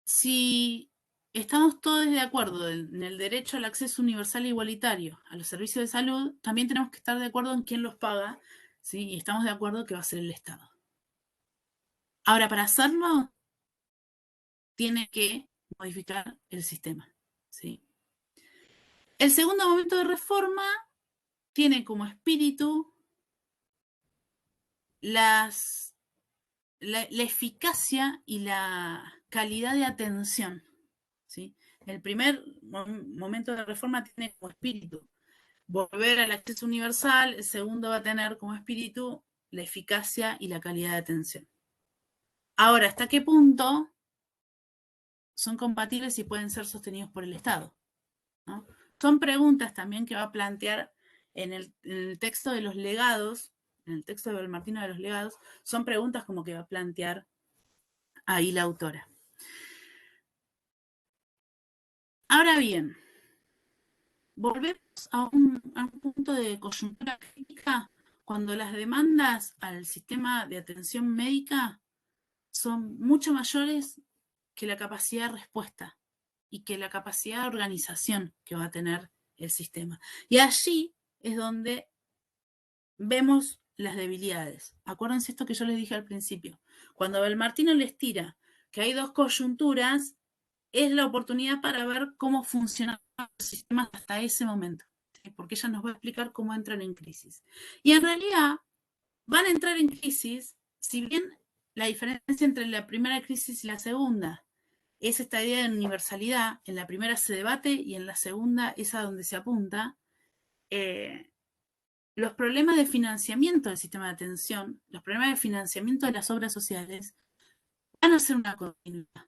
si estamos todos de acuerdo en el derecho al acceso universal e igualitario a los servicios de salud, también tenemos que estar de acuerdo en quién los paga, ¿sí? Y estamos de acuerdo que va a ser el Estado. Ahora, para hacerlo, tiene que modificar el sistema, ¿sí? El segundo momento de reforma tiene como espíritu la eficacia y la calidad de atención, ¿sí? El primer momento de reforma tiene como espíritu volver al acceso universal, el segundo va a tener como espíritu la eficacia y la calidad de atención. Ahora, ¿hasta qué punto son compatibles y pueden ser sostenidos por el Estado? ¿No? Son preguntas también que va a plantear en el texto de los legados, en el texto de Belmartino de los legados, son preguntas como que va a plantear ahí la autora. Ahora bien, volvemos a un punto de coyuntura crítica cuando las demandas al sistema de atención médica son mucho mayores que la capacidad de respuesta y que la capacidad de organización que va a tener el sistema. Y allí es donde vemos las debilidades. Acuérdense esto que yo les dije al principio. Cuando Belmartino les tira que hay dos coyunturas, es la oportunidad para ver cómo funcionan los sistemas hasta ese momento, ¿sí? Porque ella nos va a explicar cómo entran en crisis. Y en realidad van a entrar en crisis, si bien la diferencia entre la primera crisis y la segunda es esta idea de universalidad, en la primera se debate y en la segunda es a donde se apunta, los problemas de financiamiento del sistema de atención, los problemas de financiamiento de las obras sociales, van a ser una continuidad,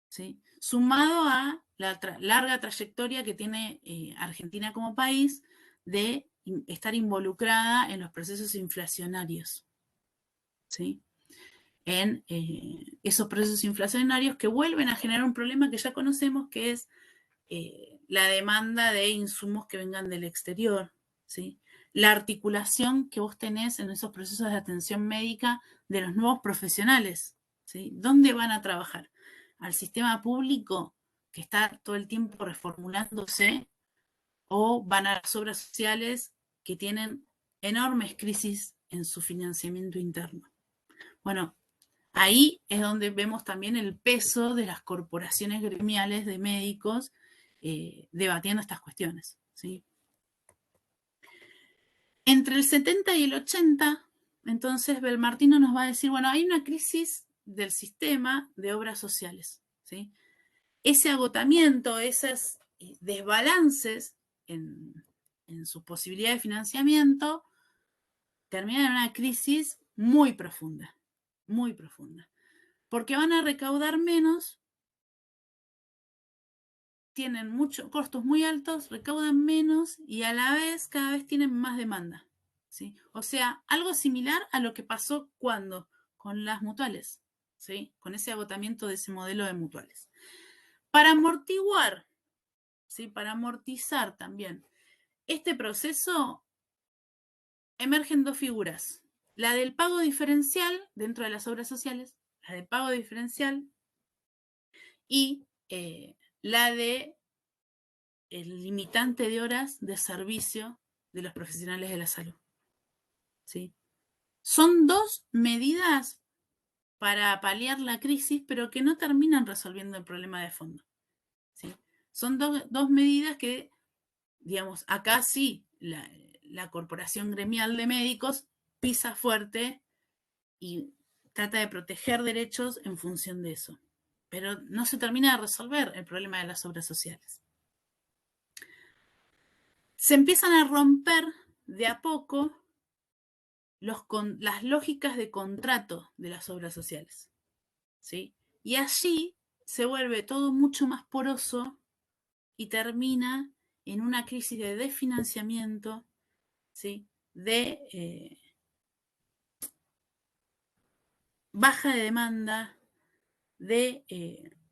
¿sí? Sumado a la larga trayectoria que tiene Argentina como país de estar involucrada en los procesos inflacionarios, ¿sí? En esos procesos inflacionarios que vuelven a generar un problema que ya conocemos, que es la demanda de insumos que vengan del exterior, ¿sí? La articulación que vos tenés en esos procesos de atención médica de los nuevos profesionales, ¿sí? ¿Dónde van a trabajar? ¿Al sistema público que está todo el tiempo reformulándose o van a las obras sociales que tienen enormes crisis en su financiamiento interno? Bueno, ahí es donde vemos también el peso de las corporaciones gremiales de médicos debatiendo estas cuestiones, ¿sí? Entre el 70 y el 80, entonces Belmartino nos va a decir, bueno, hay una crisis del sistema de obras sociales, ¿sí? Ese agotamiento, esos desbalances en su posibilidad de financiamiento terminan en una crisis muy profunda, porque van a recaudar menos, tienen costos muy altos, recaudan menos y a la vez cada vez tienen más demanda, ¿sí? O sea, algo similar a lo que pasó con las mutuales, ¿sí? Con ese agotamiento de ese modelo de mutuales. Para amortiguar, ¿sí? Para amortizar también este proceso, emergen dos figuras. La del pago diferencial dentro de las obras sociales, la del pago diferencial y la de el limitante de horas de servicio de los profesionales de la salud, ¿sí? Son dos medidas para paliar la crisis, pero que no terminan resolviendo el problema de fondo, ¿sí? Son dos medidas que, digamos, acá sí, la Corporación Gremial de Médicos pisa fuerte y trata de proteger derechos en función de eso, pero no se termina de resolver el problema de las obras sociales. Se empiezan a romper de a poco las lógicas de contrato de las obras sociales, ¿sí? Y allí se vuelve todo mucho más poroso y termina en una crisis de desfinanciamiento, ¿sí? De baja de demanda, de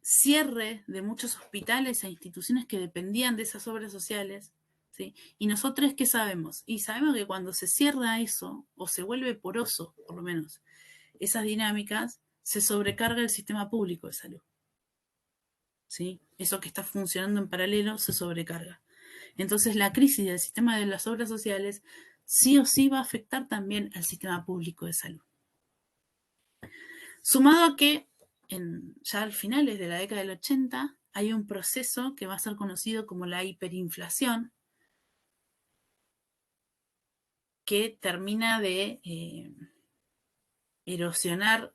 cierre de muchos hospitales e instituciones que dependían de esas obras sociales, ¿sí? Y nosotros, ¿qué sabemos? Y sabemos que cuando se cierra eso, o se vuelve poroso, por lo menos, esas dinámicas, se sobrecarga el sistema público de salud, ¿sí? Eso que está funcionando en paralelo se sobrecarga. Entonces, la crisis del sistema de las obras sociales sí o sí va a afectar también al sistema público de salud. Sumado a que ya al finales de la década del 80 hay un proceso que va a ser conocido como la hiperinflación, que termina de erosionar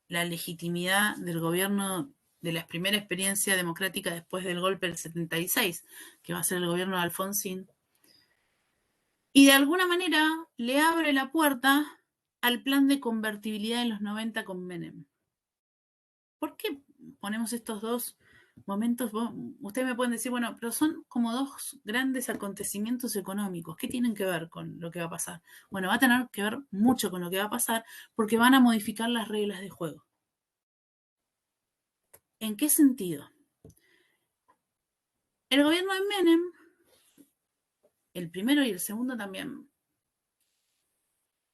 la legitimidad del gobierno de la primera experiencia democrática después del golpe del 76, que va a ser el gobierno de Alfonsín, y de alguna manera le abre la puerta al plan de convertibilidad de los 90 con Menem. ¿Por qué ponemos estos dos momentos? Ustedes me pueden decir, bueno, pero son como dos grandes acontecimientos económicos. ¿Qué tienen que ver con lo que va a pasar? Bueno, va a tener que ver mucho con lo que va a pasar porque van a modificar las reglas de juego. ¿En qué sentido? El gobierno de Menem, el primero y el segundo también,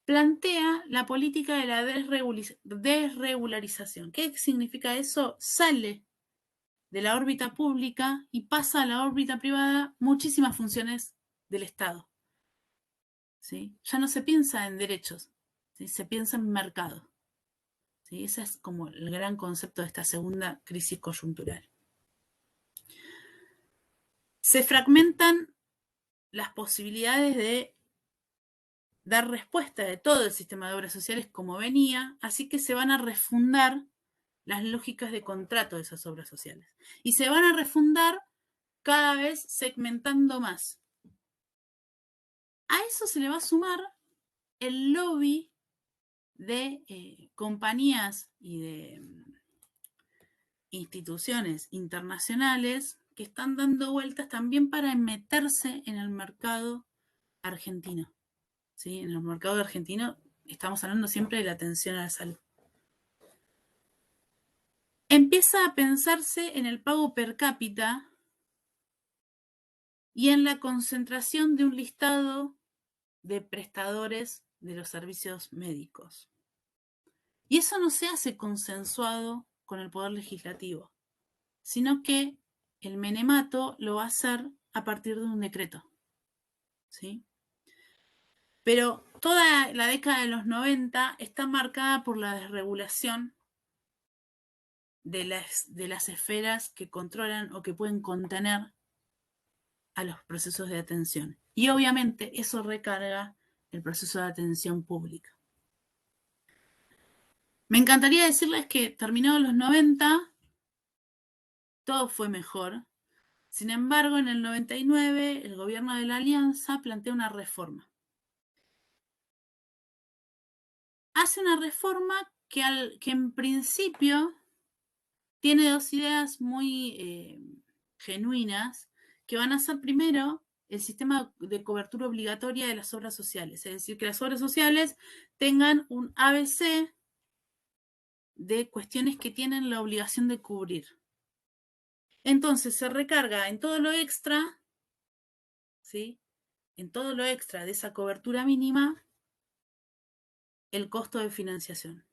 plantea la política de la desregularización. ¿Qué significa eso? Sale de la órbita pública y pasa a la órbita privada muchísimas funciones del Estado, ¿sí? Ya no se piensa en derechos, ¿sí? Se piensa en mercado, ¿sí? Ese es como el gran concepto de esta segunda crisis coyuntural. Se fragmentan las posibilidades de dar respuesta de todo el sistema de obras sociales como venía, así que se van a refundar las lógicas de contrato de esas obras sociales. Y se van a refundar cada vez segmentando más. A eso se le va a sumar el lobby de compañías y de instituciones internacionales que están dando vueltas también para meterse en el mercado argentino. ¿Sí? En el mercado argentino estamos hablando siempre de la atención a la salud. Empieza a pensarse en el pago per cápita y en la concentración de un listado de prestadores de los servicios médicos. Y eso no se hace consensuado con el Poder Legislativo, sino que el menemato lo va a hacer a partir de un decreto, ¿sí? Pero toda la década de los 90 está marcada por la desregulación de las esferas que controlan o que pueden contener a los procesos de atención. Y obviamente eso recarga el proceso de atención pública. Me encantaría decirles que terminados los 90, todo fue mejor. Sin embargo, en el 99, el gobierno de la Alianza plantea una reforma. Hace una reforma que en principio tiene dos ideas muy genuinas, que van a ser primero el sistema de cobertura obligatoria de las obras sociales, es decir, que las obras sociales tengan un ABC de cuestiones que tienen la obligación de cubrir. Entonces se recarga en todo lo extra, ¿sí? En todo lo extra de esa cobertura mínima, el costo de financiación.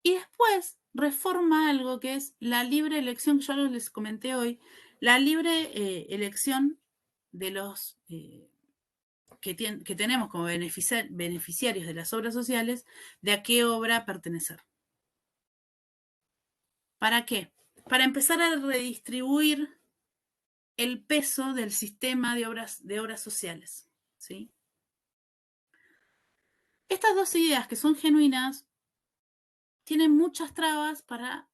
Y después reforma algo que es la libre elección, yo les comenté hoy, la libre elección de los que tenemos como beneficiarios de las obras sociales, de a qué obra pertenecer. ¿Para qué? Para empezar a redistribuir el peso del sistema de obras sociales, ¿sí? Estas dos ideas que son genuinas tienen muchas trabas para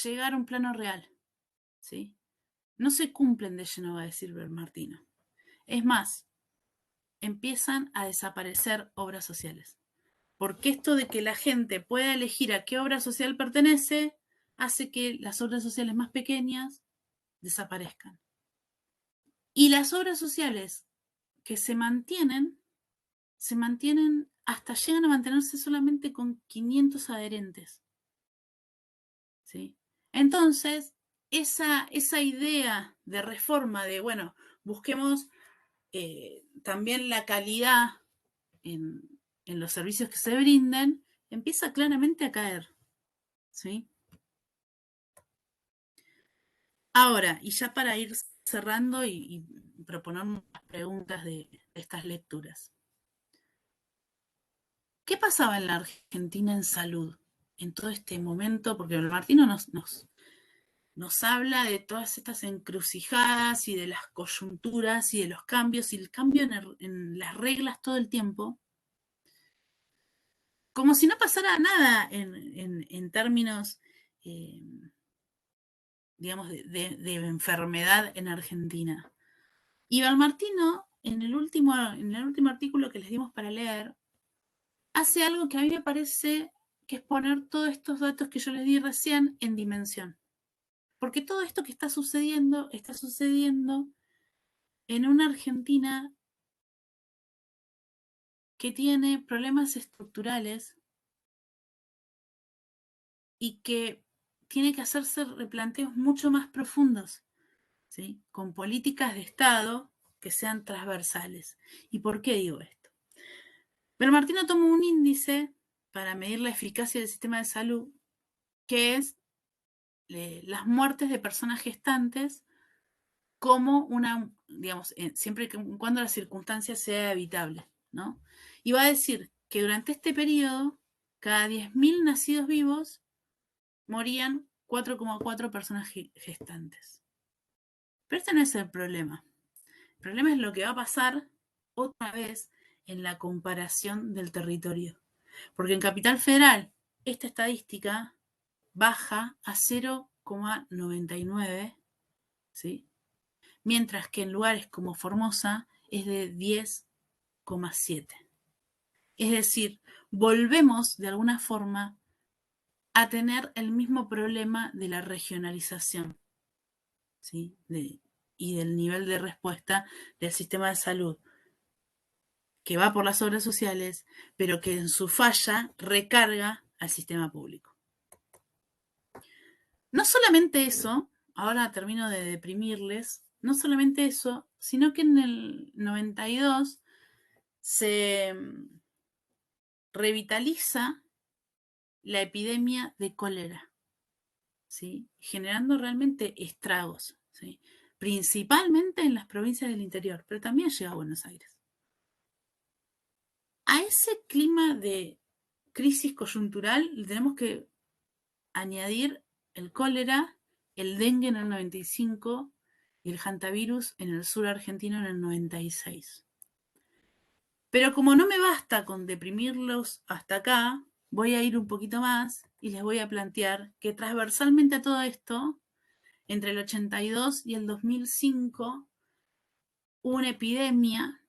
llegar a un plano real, ¿sí? No se cumplen de lleno, va a decir Martino. Es más, empiezan a desaparecer obras sociales. Porque esto de que la gente pueda elegir a qué obra social pertenece hace que las obras sociales más pequeñas desaparezcan. Y las obras sociales que se mantienen hasta llegan a mantenerse solamente con 500 adherentes. ¿Sí? Entonces, esa idea de reforma de, bueno, busquemos también la calidad en los servicios que se brinden, empieza claramente a caer. ¿Sí? Ahora, y ya para ir cerrando y proponer unas preguntas de estas lecturas. ¿Qué pasaba en la Argentina en salud en todo este momento? Porque Martino nos habla de todas estas encrucijadas y de las coyunturas y de los cambios y el cambio en las reglas todo el tiempo, como si no pasara nada en términos, digamos, de enfermedad en Argentina. Y Martino, en el último artículo que les dimos para leer, hace algo que a mí me parece que es poner todos estos datos que yo les di recién en dimensión. Porque todo esto que está sucediendo en una Argentina que tiene problemas estructurales y que tiene que hacerse replanteos mucho más profundos, ¿sí? Con políticas de Estado que sean transversales. ¿Y por qué digo esto? Belmartino toma un índice para medir la eficacia del sistema de salud, que es las muertes de personas gestantes como una, digamos, siempre y cuando la circunstancia sea evitable, ¿no? Y va a decir que durante este periodo, cada 10.000 nacidos vivos morían 4,4 personas gestantes. Pero este no es el problema. El problema es lo que va a pasar otra vez en la comparación del territorio. Porque en Capital Federal, esta estadística baja a 0,99, ¿sí? Mientras que en lugares como Formosa es de 10,7. Es decir, volvemos de alguna forma a tener el mismo problema de la regionalización, ¿sí? Y del nivel de respuesta del sistema de salud, que va por las obras sociales, pero que en su falla recarga al sistema público. No solamente eso, ahora termino de deprimirles, no solamente eso, sino que en el 92 se revitaliza la epidemia de cólera, ¿sí? Generando realmente estragos, ¿sí? Principalmente en las provincias del interior, pero también llega a Buenos Aires. A ese clima de crisis coyuntural le tenemos que añadir el cólera, el dengue en el 95 y el hantavirus en el sur argentino en el 96. Pero como no me basta con deprimirlos hasta acá, voy a ir un poquito más y les voy a plantear que transversalmente a todo esto, entre el 82 y el 2005, hubo una epidemia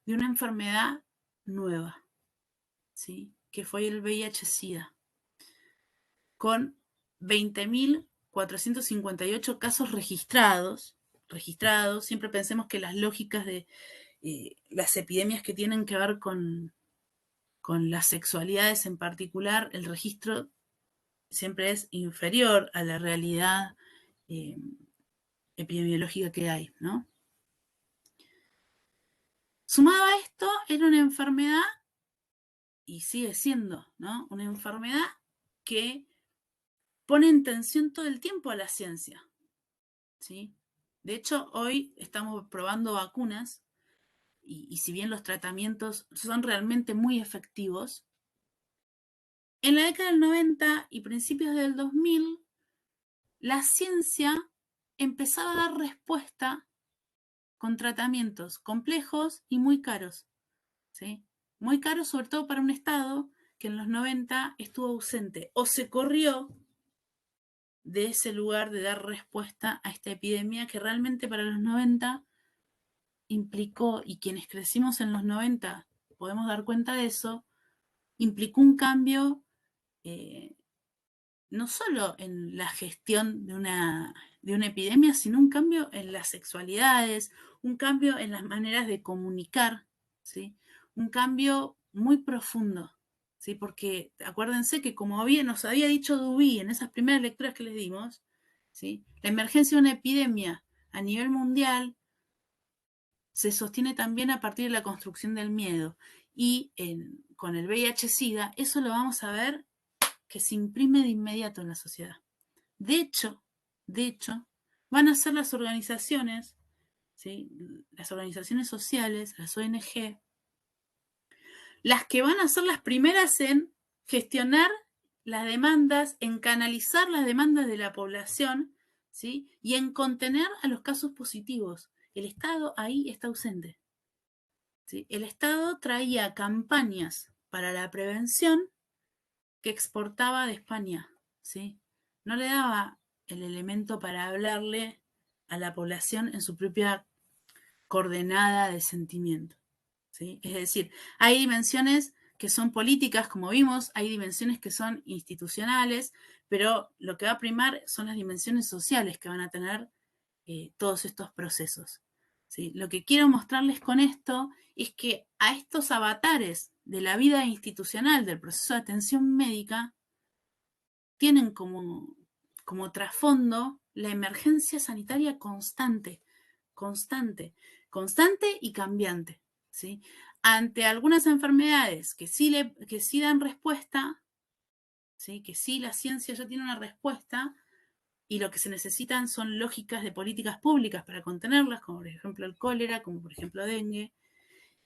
de una enfermedad nueva, ¿sí? Que fue el VIH-Sida, con 20.458 casos registrados. Siempre pensemos que las lógicas de las epidemias que tienen que ver con las sexualidades en particular, el registro siempre es inferior a la realidad epidemiológica que hay, ¿no? Sumado a esto, era una enfermedad, y sigue siendo, ¿no? Una enfermedad que pone en tensión todo el tiempo a la ciencia, ¿sí? De hecho, hoy estamos probando vacunas y si bien los tratamientos son realmente muy efectivos, en la década del 90 y principios del 2000, la ciencia empezaba a dar respuesta con tratamientos complejos y muy caros, ¿sí? Muy caros sobre todo para un Estado que en los 90 estuvo ausente o se corrió de ese lugar de dar respuesta a esta epidemia que realmente para los 90 implicó, y quienes crecimos en los 90 podemos dar cuenta de eso, implicó un cambio no solo en la gestión de una epidemia, sino un cambio en las sexualidades, un cambio en las maneras de comunicar, ¿sí? Un cambio muy profundo, ¿sí? Porque acuérdense que, como bien nos había dicho Duby en esas primeras lecturas que les dimos, ¿sí? La emergencia de una epidemia a nivel mundial se sostiene también a partir de la construcción del miedo. Y con el VIH-Sida, eso lo vamos a ver que se imprime de inmediato en la sociedad. De hecho, van a ser las organizaciones, ¿sí? Las organizaciones sociales, las ONG, las que van a ser las primeras en gestionar las demandas, en canalizar las demandas de la población, ¿sí? Y en contener a los casos positivos. El Estado ahí está ausente, ¿sí? El Estado traía campañas para la prevención que exportaba de España, ¿sí? No le daba el elemento para hablarle a la población en su propia coordenada de sentimiento, ¿sí? Es decir, hay dimensiones que son políticas, como vimos, hay dimensiones que son institucionales, pero lo que va a primar son las dimensiones sociales que van a tener todos estos procesos, ¿sí? Lo que quiero mostrarles con esto es que a estos avatares de la vida institucional del proceso de atención médica tienen como trasfondo la emergencia sanitaria constante, constante, constante y cambiante, ¿sí? Ante algunas enfermedades que sí dan respuesta, ¿sí? Que sí la ciencia ya tiene una respuesta, y lo que se necesitan son lógicas de políticas públicas para contenerlas, como por ejemplo el cólera, como por ejemplo dengue,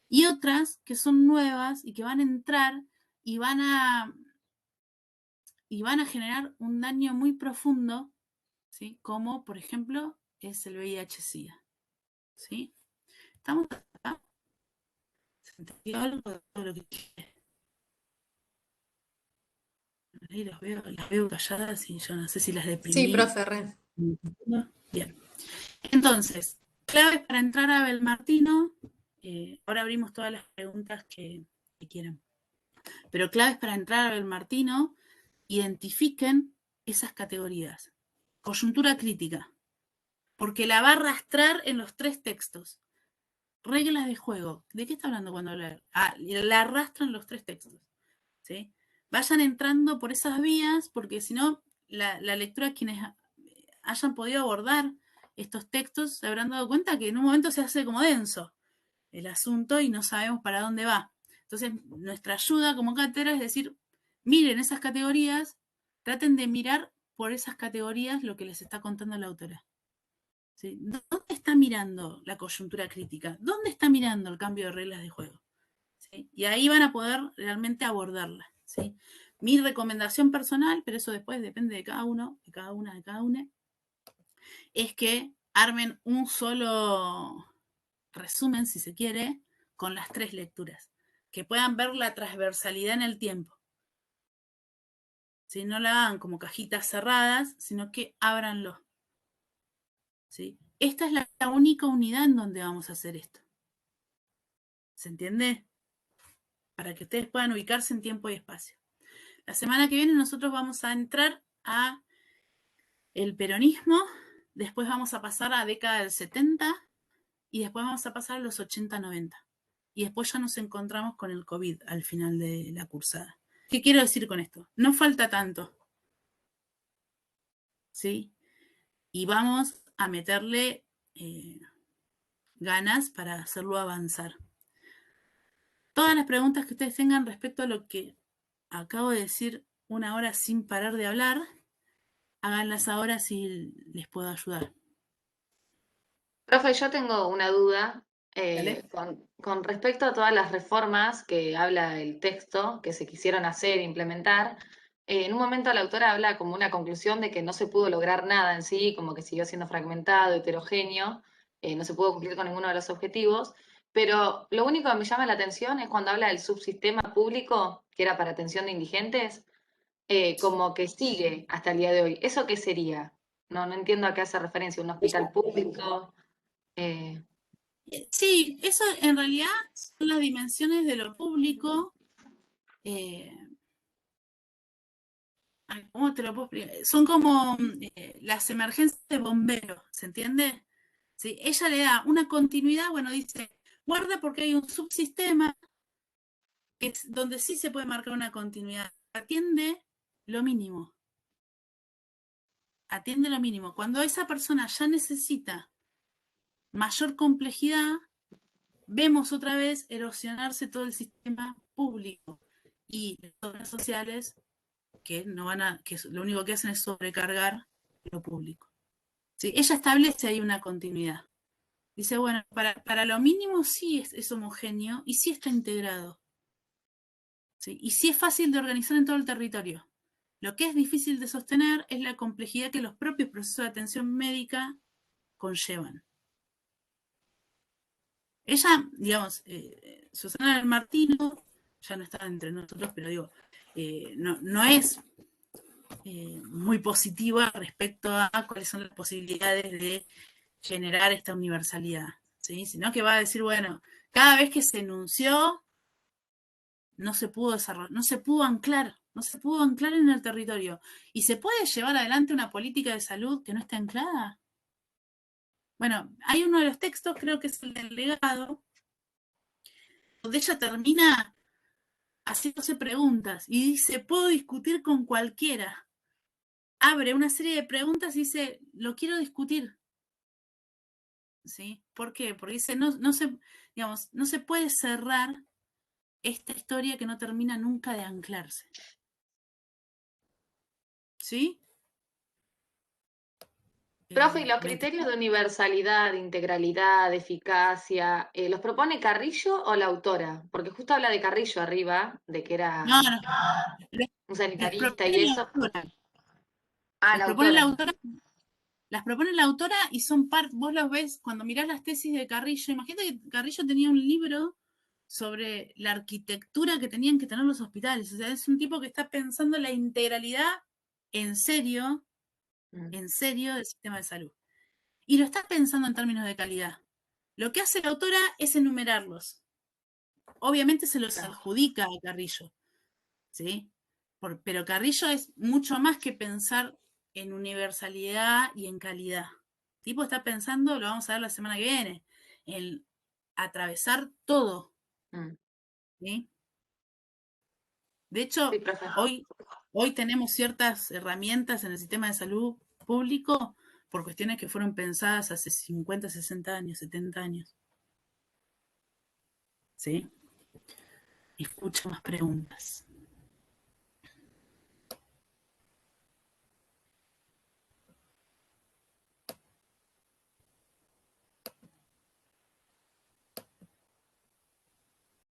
y otras que son nuevas y que van a entrar y van a generar un daño muy profundo, ¿sí? Como por ejemplo es el VIH-Sida, ¿sí? ¿Estamos acá? ¿Se entendió algo de todo lo que dije? Ahí las veo calladas y yo no sé si las Sí, deprimí. profe, re. Bien. Entonces, claves para entrar a Belmartino. Ahora abrimos todas las preguntas que quieran. Pero claves para entrar a Belmartino, identifiquen esas categorías. Coyuntura crítica, porque la va a arrastrar en los 3 textos. Reglas de juego. ¿De qué está hablando cuando habla? La arrastran los 3 textos, ¿sí? Vayan entrando por esas vías, porque si no, la lectura, quienes hayan podido abordar estos textos, se habrán dado cuenta que en un momento se hace como denso el asunto y no sabemos para dónde va. Entonces, nuestra ayuda como cátedra es decir, miren esas categorías, traten de mirar por esas categorías lo que les está contando la autora. ¿Sí? ¿Dónde está mirando la coyuntura crítica? ¿Dónde está mirando el cambio de reglas de juego? ¿Sí? Y ahí van a poder realmente abordarla, ¿sí? Mi recomendación personal, pero eso después depende de cada uno, de cada una, es que armen un solo resumen, si se quiere, con las 3 lecturas, que puedan ver la transversalidad en el tiempo. ¿Sí? No la hagan como cajitas cerradas, sino que ábranlo. ¿Sí? Esta es la única unidad en donde vamos a hacer esto. ¿Se entiende? Para que ustedes puedan ubicarse en tiempo y espacio. La semana que viene nosotros vamos a entrar a el peronismo, después vamos a pasar a década del 70 y después vamos a pasar a los 80-90. Y después ya nos encontramos con el COVID al final de la cursada. ¿Qué quiero decir con esto? No falta tanto, ¿sí? Y vamos a meterle ganas para hacerlo avanzar. Todas las preguntas que ustedes tengan respecto a lo que acabo de decir 1 hora sin parar de hablar, háganlas ahora si les puedo ayudar. Profe, yo tengo una duda ¿Vale? con respecto a todas las reformas que habla el texto que se quisieron hacer e implementar. En un momento la autora habla como una conclusión de que no se pudo lograr nada en sí, como que siguió siendo fragmentado, heterogéneo, no se pudo cumplir con ninguno de los objetivos, pero lo único que me llama la atención es cuando habla del subsistema público, que era para atención de indigentes, como que sigue hasta el día de hoy. ¿Eso qué sería? No entiendo a qué hace referencia, un hospital público. Eh, Sí, eso en realidad son las dimensiones de lo público ¿Cómo te lo puedo explicar? Son como las emergencias de bomberos, ¿se entiende? ¿Sí? Ella le da una continuidad, bueno, dice, guarda porque hay un subsistema que es donde sí se puede marcar una continuidad. Atiende lo mínimo. Atiende lo mínimo. Cuando esa persona ya necesita mayor complejidad, vemos otra vez erosionarse todo el sistema público y las obras sociales que no van a, que lo único que hacen es sobrecargar lo público. ¿Sí? Ella establece ahí una continuidad. Dice, bueno, para lo mínimo sí es homogéneo y sí está integrado. ¿Sí? Y sí es fácil de organizar en todo el territorio. Lo que es difícil de sostener es la complejidad que los propios procesos de atención médica conllevan. Ella, digamos, Susana del Martino, ya no está entre nosotros, pero digo, no es muy positiva respecto a cuáles son las posibilidades de generar esta universalidad, ¿sí? Sino que va a decir, bueno, cada vez que se enunció, no se pudo desarrollar, no se pudo anclar en el territorio. ¿Y se puede llevar adelante una política de salud que no esté anclada? Bueno, hay uno de los textos, creo que es el del legado, donde ella termina haciéndose preguntas y dice, puedo discutir con cualquiera. Abre una serie de preguntas y dice, lo quiero discutir. ¿Sí? ¿Por qué? Porque dice, digamos, no se puede cerrar esta historia que no termina nunca de anclarse. ¿Sí? Profe, ¿y los criterios de universalidad, de integralidad, de eficacia, los propone Carrillo o la autora? Porque justo habla de Carrillo arriba, de que No, era no. un Las sanitarista y propone la eso. autora. Ah, Las la propone la autora. autora. Las propone la autora y son parte, vos los ves cuando mirás las tesis de Carrillo. Imagínate que Carrillo tenía un libro sobre la arquitectura que tenían que tener los hospitales. O sea, es un tipo que está pensando la integralidad en serio del sistema de salud. Y lo está pensando en términos de calidad. Lo que hace la autora es enumerarlos. Obviamente se los adjudica a Carrillo, ¿sí? Pero Carrillo es mucho más que pensar en universalidad y en calidad. El tipo está pensando, lo vamos a ver la semana que viene, en atravesar todo, ¿sí? De Sí, hecho, profe. hoy tenemos ciertas herramientas en el sistema de salud público por cuestiones que fueron pensadas hace 50, 60 años, 70 años. ¿Sí? Escucho más preguntas.